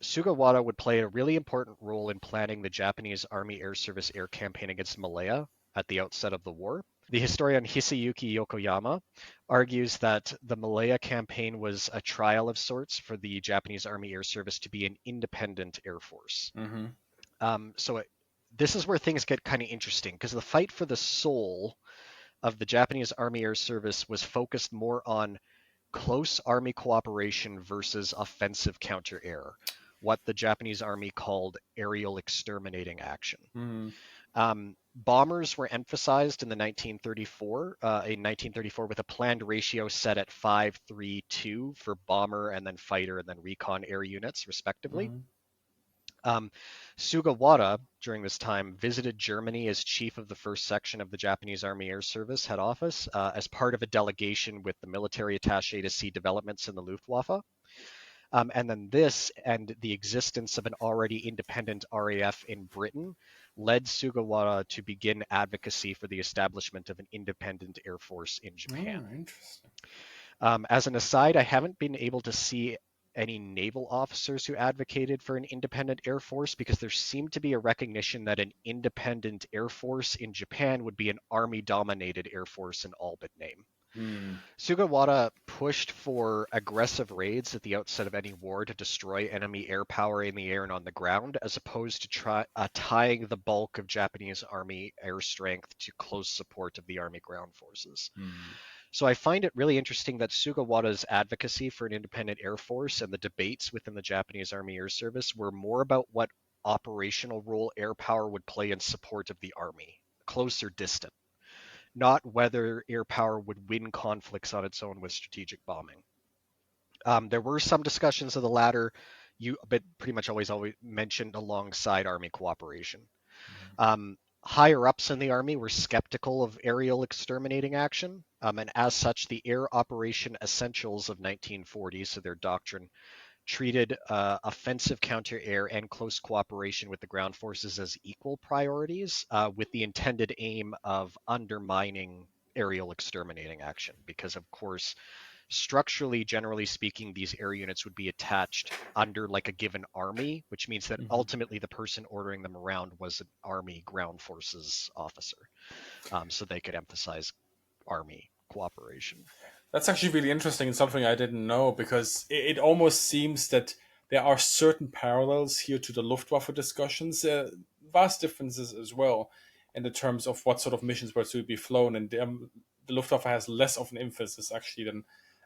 S2: Sugawara would play a really important role in planning the Japanese Army Air Service air campaign against Malaya at the outset of the war. The historian Hisayuki Yokoyama argues that the Malaya campaign was a trial of sorts for the Japanese Army Air Service to be an independent air force.
S1: mm-hmm,
S2: This is where things get kind of interesting because the fight for the soul of the Japanese Army Air Service was focused more on close Army cooperation versus offensive counter-air, what the Japanese Army called aerial exterminating action.
S1: mm-hmm,
S2: Bombers were emphasized in 1934 with a planned ratio set at 5-3-2 for bomber and then fighter and then recon air units, respectively.
S1: mm-hmm.
S2: Sugawara, during this time, visited Germany as chief of the first section of the Japanese Army Air Service head office as part of a delegation with the military attaché to see developments in the Luftwaffe. And then this and the existence of an already independent RAF in Britain led Sugawara to begin advocacy for the establishment of an independent air force in Japan.
S1: Oh, interesting.
S2: As an aside, I haven't been able to see any naval officers who advocated for an independent air force because there seemed to be a recognition that an independent air force in Japan would be an army-dominated air force in all but name.
S1: Hmm.
S2: Sugawara pushed for aggressive raids at the outset of any war to destroy enemy air power in the air and on the ground, as opposed to tying the bulk of Japanese army air strength to close support of the army ground forces.
S1: Hmm.
S2: So I find it really interesting that Sugawara's advocacy for an independent air force and the debates within the Japanese Army Air Service were more about what operational role air power would play in support of the army, close or distant, not whether air power would win conflicts on its own with strategic bombing. There were some discussions of the latter, but pretty much always mentioned alongside Army cooperation. Higher ups in the Army were skeptical of aerial exterminating action, and as such, the Air Operation Essentials of 1940, so their doctrine, treated offensive counter-air and close cooperation with the ground forces as equal priorities, with the intended aim of undermining aerial exterminating action. Because, of course, structurally, generally speaking, these air units would be attached under like a given army, which means that
S1: Mm-hmm.
S2: ultimately the person ordering them around was an Army ground forces officer, so they could emphasize Army cooperation.
S1: That's actually really interesting and something I didn't know because it almost seems that there are certain parallels here to the Luftwaffe discussions, vast differences as well in the terms of what sort of missions were to be flown. And the Luftwaffe has less of an emphasis actually than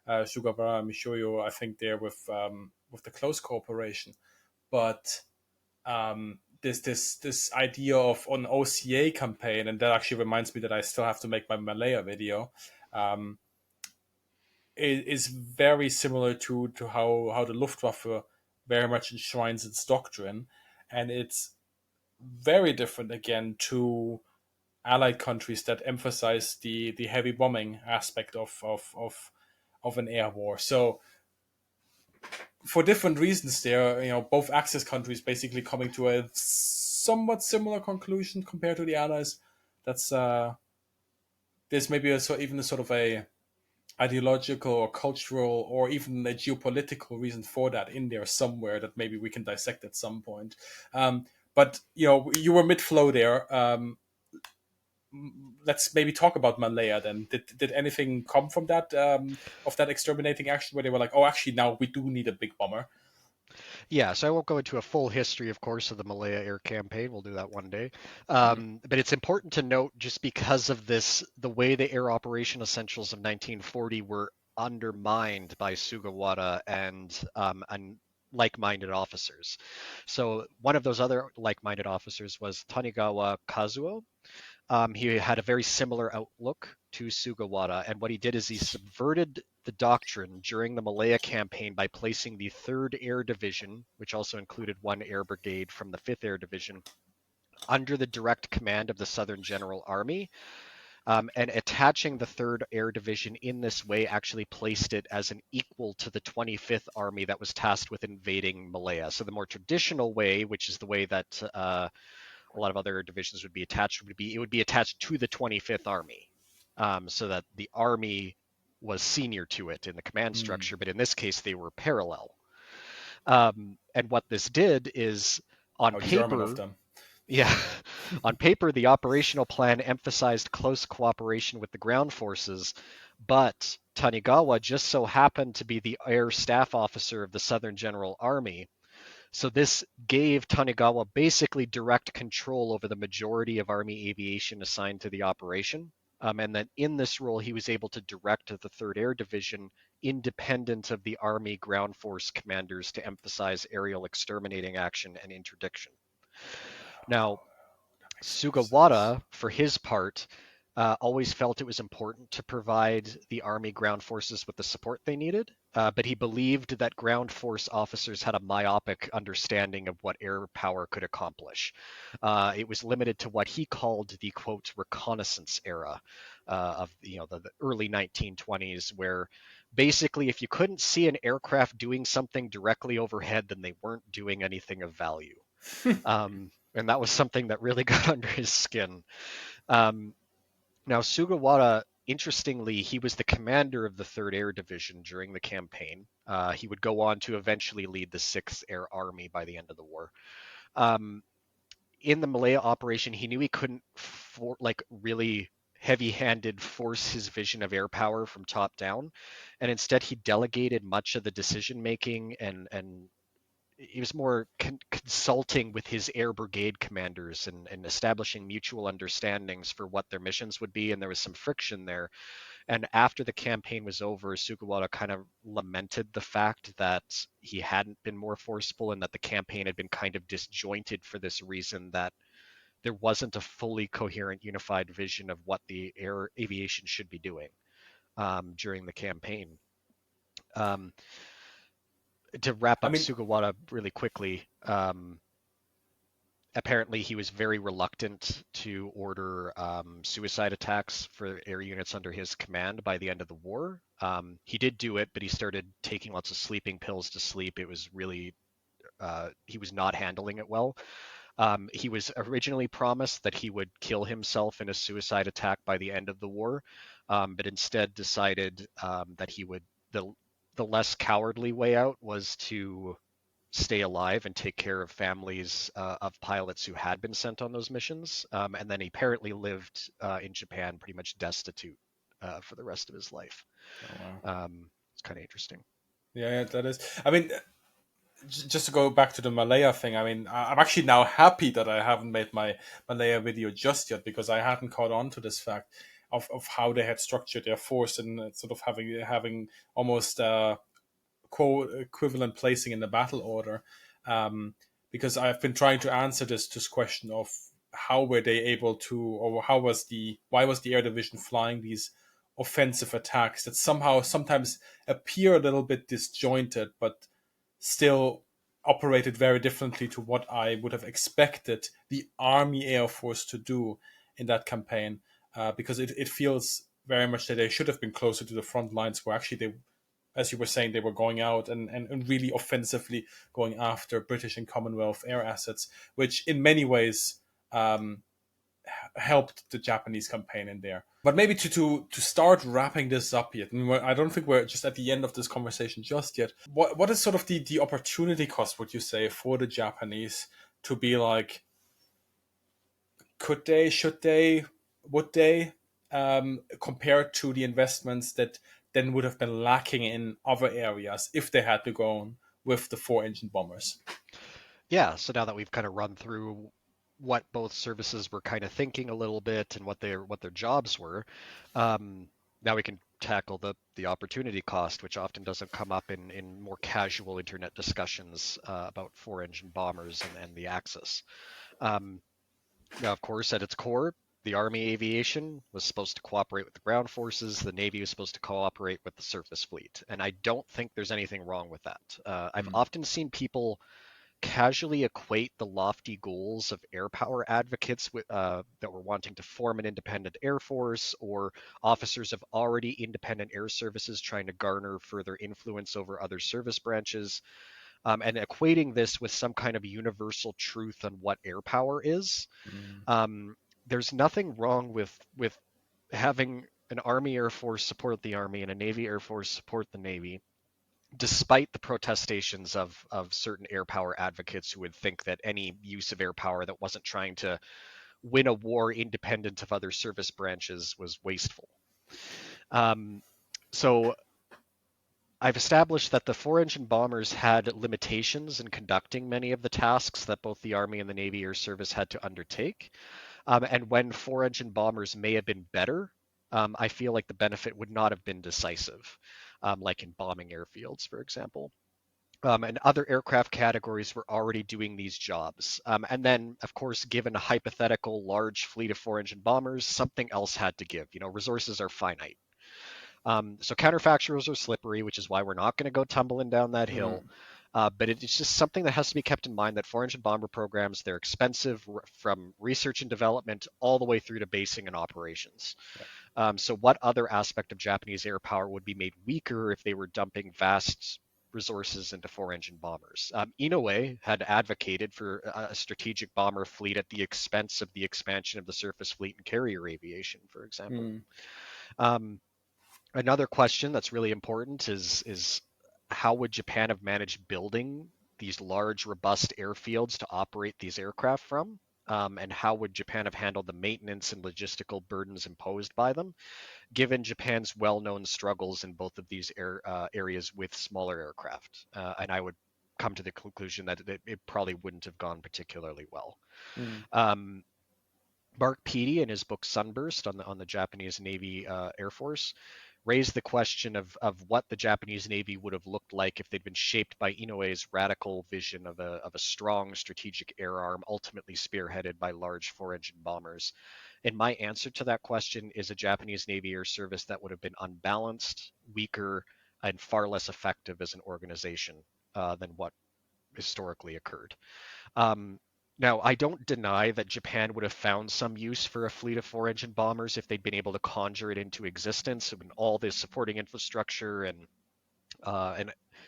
S1: Sugawara and Michio, I think, there with the close cooperation. But this idea of an OCA campaign, and that actually reminds me that I still have to make my Malaya video. Um, is very similar to how the Luftwaffe very much enshrines its doctrine, and it's very different again to allied countries that emphasize the heavy bombing aspect of an air war. So for different reasons, there both Axis countries basically coming to a somewhat similar conclusion compared to the Allies. That's there's maybe even a sort of a ideological or cultural or even a geopolitical reason for that in there somewhere that maybe we can dissect at some point. But you were mid flow there. Let's maybe talk about Malaya then. Did anything come from that of that exterminating action where they were like, oh, actually now we do need a big bomber?
S2: Yeah, so I won't go into a full history, of course, of the Malaya Air Campaign. We'll do that one day.
S1: Mm,
S2: But it's important to note, just because of this, the way the Air Operation Essentials of 1940 were undermined by Sugawara and like-minded officers. So one of those other like-minded officers was Tanigawa Kazuo. He had a very similar outlook to Sugawara, and what he did is he subverted the doctrine during the Malaya campaign by placing the 3rd Air Division, which also included one air brigade from the 5th Air Division, under the direct command of the Southern General Army. And attaching the 3rd Air Division in this way actually placed it as an equal to the 25th Army that was tasked with invading Malaya. So the more traditional way, which is the way that a lot of other divisions would be attached, would be attached to the 25th Army, so that the Army was senior to it in the command structure. But in this case, they were parallel. And what this did is, on
S1: How German of
S2: paper,
S1: them.
S2: yeah, on paper, the operational plan emphasized close cooperation with the ground forces, but Tanigawa just so happened to be the air staff officer of the Southern General Army. So this gave Tanigawa basically direct control over the majority of Army aviation assigned to the operation. And then in this role, he was able to direct the 3rd Air Division independent of the Army ground force commanders to emphasize aerial exterminating action and interdiction. Now, Sugawara, for his part, always felt it was important to provide the Army ground forces with the support they needed, but he believed that ground force officers had a myopic understanding of what air power could accomplish. It was limited to what he called the quote reconnaissance era of the early 1920s, where basically if you couldn't see an aircraft doing something directly overhead, then they weren't doing anything of value. And that was something that really got under his skin. Now, Sugawara, interestingly, he was the commander of the 3rd Air Division during the campaign. He would go on to eventually lead the 6th Air Army by the end of the war. In the Malaya operation, he knew he couldn't really heavy-handed force his vision of air power from top down, and instead he delegated much of the decision making and he was more consulting with his air brigade commanders and establishing mutual understandings for what their missions would be, and there was some friction there. And after the campaign was over, Sugawara kind of lamented the fact that he hadn't been more forceful and that the campaign had been kind of disjointed for this reason, that there wasn't a fully coherent, unified vision of what the air aviation should be doing during the campaign. To wrap
S1: I
S2: up
S1: mean,
S2: Sugawara really quickly, apparently he was very reluctant to order suicide attacks for air units under his command by the end of the war. He did do it, but he started taking lots of sleeping pills to sleep. It was really, he was not handling it well. He was originally promised that he would kill himself in a suicide attack by the end of the war, but instead decided that he would, the less cowardly way out was to stay alive and take care of families of pilots who had been sent on those missions. And then he apparently lived in Japan pretty much destitute for the rest of his life.
S1: oh, wow.
S2: It's kind of interesting.
S1: Yeah, that is. I mean, just to go back to the Malaya thing, I mean, I'm actually now happy that I haven't made my Malaya video just yet, because I hadn't caught on to this fact of how they had structured their force, and sort of having almost equivalent placing in the battle order. Because I've been trying to answer this question of how were they able to, or why was the air division flying these offensive attacks that somehow sometimes appear a little bit disjointed, but still operated very differently to what I would have expected the Army Air Force to do in that campaign, because it feels very much that they should have been closer to the front lines, where actually they, as you were saying, they were going out and really offensively going after British and Commonwealth air assets, which in many ways helped the Japanese campaign in there. But maybe to start wrapping this up yet, and I don't think we're just at the end of this conversation just yet. What is sort of the opportunity cost, would you say, for the Japanese to be like, could they, should they, would they, compared to the investments that then would have been lacking in other areas if they had to go on with the 4-engine bombers?
S2: Yeah, so now that we've kind of run through what both services were kind of thinking a little bit and what their jobs were, now we can tackle the opportunity cost, which often doesn't come up in more casual internet discussions about 4-engine bombers and the Axis. Now, of course, at its core, The Army aviation was supposed to cooperate with the ground forces. The Navy was supposed to cooperate with the surface fleet. And I don't think there's anything wrong with that. I've often seen people casually equate the lofty goals of air power advocates that were wanting to form an independent air force, or officers of already independent air services trying to garner further influence over other service branches, and equating this with some kind of universal truth on what air power is. There's nothing wrong with having an Army Air Force support the Army and a Navy Air Force support the Navy, despite the protestations of certain air power advocates who would think that any use of air power that wasn't trying to win a war independent of other service branches was wasteful. So I've established that the four-engine bombers had limitations in conducting many of the tasks that both the Army and the Navy Air Service had to undertake. And when four-engine bombers may have been better, I feel like the benefit would not have been decisive, like in bombing airfields, for example. And other aircraft categories were already doing these jobs. And then, of course, given a hypothetical large fleet of four-engine bombers, something else had to give. Resources are finite. So counterfactuals are slippery, which is why we're not going to go tumbling down that hill. But it's just something that has to be kept in mind, that four-engine bomber programs, they're expensive from research and development all the way through to basing and operations. So what other aspect of Japanese air power would be made weaker if they were dumping vast resources into four-engine bombers? Inoue had advocated for a strategic bomber fleet at the expense of the expansion of the surface fleet and carrier aviation, for example. Another question that's really important is how would Japan have managed building these large, robust airfields to operate these aircraft from? And how would Japan have handled the maintenance and logistical burdens imposed by them, given Japan's well-known struggles in both of these areas with smaller aircraft? And I would come to the conclusion that it probably wouldn't have gone particularly well. Mark Peattie, in his book Sunburst on the Japanese Navy Air Force, raised the question of what the Japanese Navy would have looked like if they'd been shaped by Inoue's radical vision of a strong strategic air arm, ultimately spearheaded by large four-engine bombers. And my answer to that question is a Japanese Navy Air Service that would have been unbalanced, weaker, and far less effective as an organization than what historically occurred. Now, I don't deny that Japan would have found some use for a fleet of four-engine bombers if they'd been able to conjure it into existence and all this supporting infrastructure and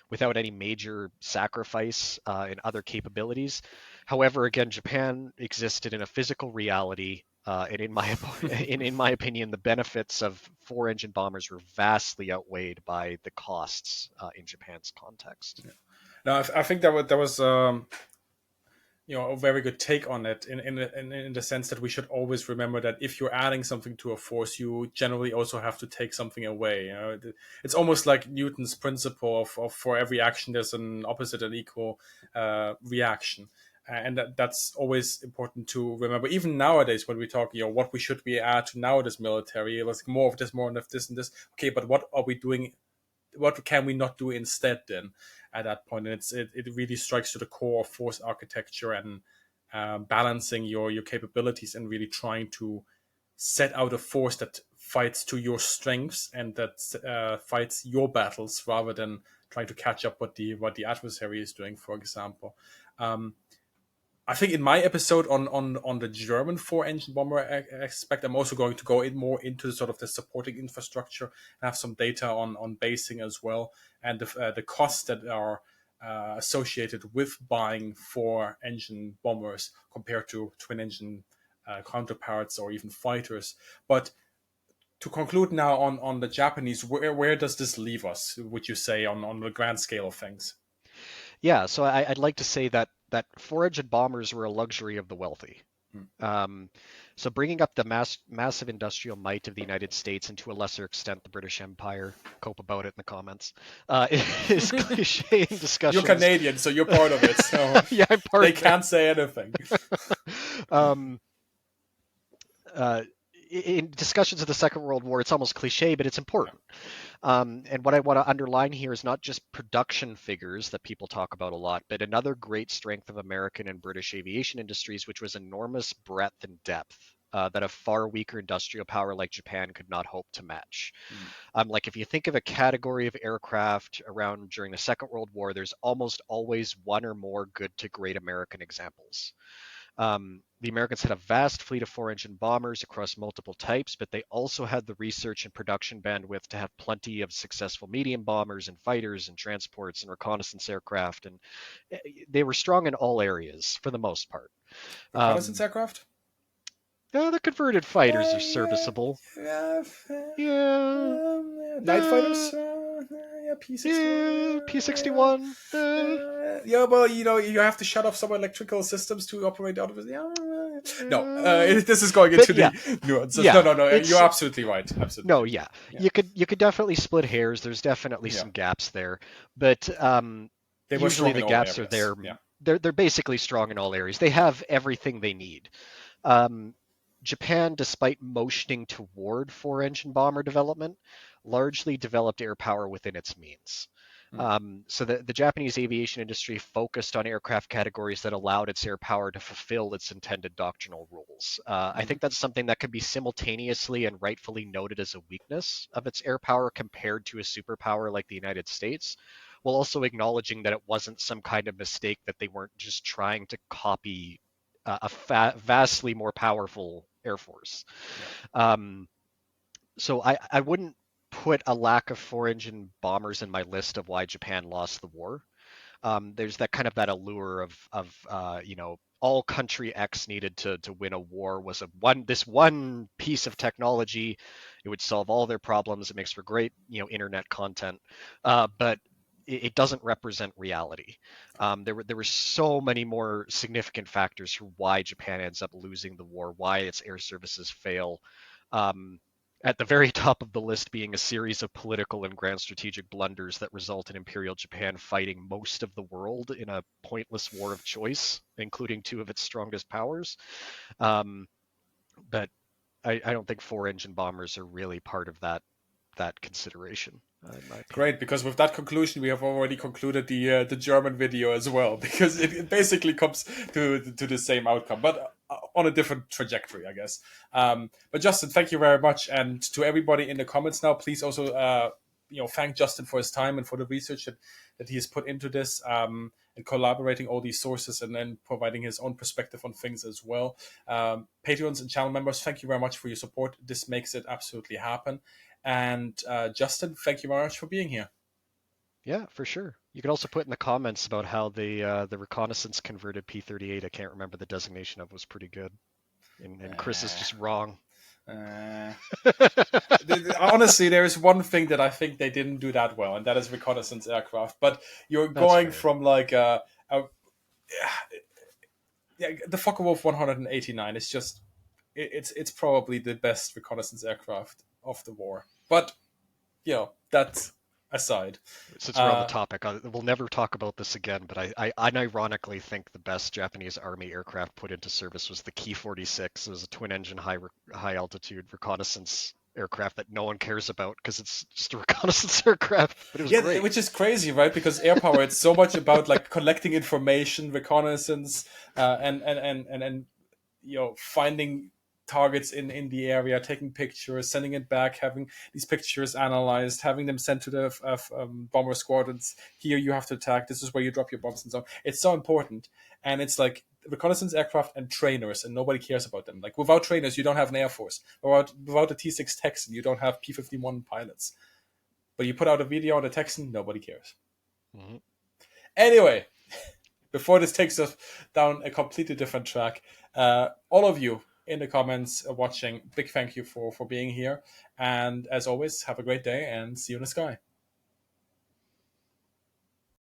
S2: without any major sacrifice in other capabilities. However, again, Japan existed in a physical reality, and in my opinion, the benefits of four-engine bombers were vastly outweighed by the costs in Japan's context.
S1: Now, I think that was a very good take on it in the sense that we should always remember that if you're adding something to a force, you generally also have to take something away. It's almost like Newton's principle of for every action there's an opposite and equal reaction. And that's always important to remember. Even nowadays, when we talk, what we should be add to nowadays military, let's more of this and this. Okay, but what are we doing? What can we not do instead then at that point? And it really strikes to the core of force architecture and balancing your capabilities and really trying to set out a force that fights to your strengths and that fights your battles rather than trying to catch up what the adversary is doing, for example. I think in my episode on the German four-engine bomber aspect, I'm also going to go more into sort of the supporting infrastructure and have some data on basing as well, and the costs that are associated with buying four-engine bombers compared to twin-engine counterparts or even fighters. But to conclude now on the Japanese, where does this leave us, would you say, on the grand scale of things?
S2: Yeah, so I'd like to say that four-engine bombers were a luxury of the wealthy. So bringing up the massive industrial might of the United States, and to a lesser extent the British Empire, cope about it in the comments, is cliche in discussions.
S1: You're Canadian, so you're part of it. So
S2: yeah, I'm part
S1: they
S2: of
S1: can't say anything.
S2: In discussions of the Second World War, it's almost cliche, but it's important. And what I want to underline here is not just production figures that people talk about a lot, but another great strength of American and British aviation industries, which was enormous breadth and depth. that a far weaker industrial power like Japan could not hope to match.
S1: Mm.
S2: Like if you think of a category of aircraft around during the Second World War, there's almost always one or more good to great American examples. The Americans had a vast fleet of four-engine bombers across multiple types, but they also had the research and production bandwidth to have plenty of successful medium bombers and fighters and transports and reconnaissance aircraft, and they were strong in all areas for the most part.
S1: Reconnaissance aircraft?
S2: The converted fighters are
S1: Yeah,
S2: serviceable.
S1: yeah,
S2: Yeah.
S1: night fighters? Yeah,
S2: Yeah,
S1: P-61.
S2: P-61.
S1: Yeah, well, you have to shut off some electrical systems to operate out of it. Yeah, no, this is going
S2: But
S1: into
S2: yeah,
S1: the nuances.
S2: yeah,
S1: No,
S2: it's
S1: you're absolutely right. Absolutely.
S2: no, yeah.
S1: Yeah,
S2: You could definitely split hairs. There's definitely
S1: yeah.
S2: some gaps there, but
S1: They were
S2: usually
S1: strong
S2: the
S1: in all
S2: gaps are
S1: areas.
S2: there.
S1: Yeah.
S2: They're basically strong in all areas. They have everything they need. Um, Japan, despite motioning toward four-engine bomber development, largely developed air power within its means.
S1: Hmm.
S2: So the Japanese aviation industry focused on aircraft categories that allowed its air power to fulfill its intended doctrinal roles. I
S1: Hmm.
S2: think that's something that can be simultaneously and rightfully noted as a weakness of its air power compared to a superpower like the United States, while also acknowledging that it wasn't some kind of mistake, that they weren't just trying to copy vastly more powerful Air Force.
S1: Yeah.
S2: Um, so I wouldn't put a lack of four-engine bombers in my list of why Japan lost the war. There's that kind of that allure of all country X needed to win a war was this one piece of technology. It would solve all their problems. It makes for great internet content, but it doesn't represent reality. There were so many more significant factors for why Japan ends up losing the war, why its air services fail. Um, at the very top of the list being a series of political and grand strategic blunders that result in Imperial Japan fighting most of the world in a pointless war of choice, including two of its strongest powers. Um, but I don't think four-engine bombers are really part of that consideration, in my opinion.
S1: Great, because with that conclusion, we have already concluded the German video as well, because it basically comes to the same outcome, but on a different trajectory, I guess. But Justin, thank you very much, and to everybody in the comments now, please also thank Justin for his time and for the research that he has put into this, and collaborating all these sources and then providing his own perspective on things as well. Patreons and channel members, thank you very much for your support. This makes it absolutely happen. And Justin, thank you very much for being here.
S2: Yeah, for sure. You could also put in the comments about how the reconnaissance converted P-38, I can't remember the designation of, was pretty good. And Chris is just wrong.
S1: Uh, Honestly, there is one thing that I think they didn't do that well, and that is reconnaissance aircraft. But you're
S2: That's
S1: going
S2: fair.
S1: from like yeah, the Focke-Wulf 189 is just it's probably the best reconnaissance aircraft of the war. But that's aside.
S2: Since we're on the
S1: Uh,
S2: topic, we'll never talk about this again, but I unironically think the best Japanese Army aircraft put into service was the Ki-46. It was a twin-engine high-altitude reconnaissance aircraft that no one cares about because it's just a reconnaissance aircraft, but it was
S1: Yeah,
S2: great.
S1: which is crazy, right? Because air power, it's so much about like collecting information, reconnaissance, and finding targets in the area, taking pictures, sending it back, having these pictures analyzed, having them sent to the bomber squadrons. Here you have to attack. This is where you drop your bombs and so on. It's so important, and it's like reconnaissance aircraft and trainers, and nobody cares about them. Like without trainers, you don't have an air force. Without a T6 Texan, you don't have P-51 pilots. But you put out a video on the Texan, nobody cares.
S2: Mm-hmm.
S1: Anyway, before this takes us down a completely different track, all of you in the comments watching, big thank you for being here. And as always, have a great day and see you in the sky.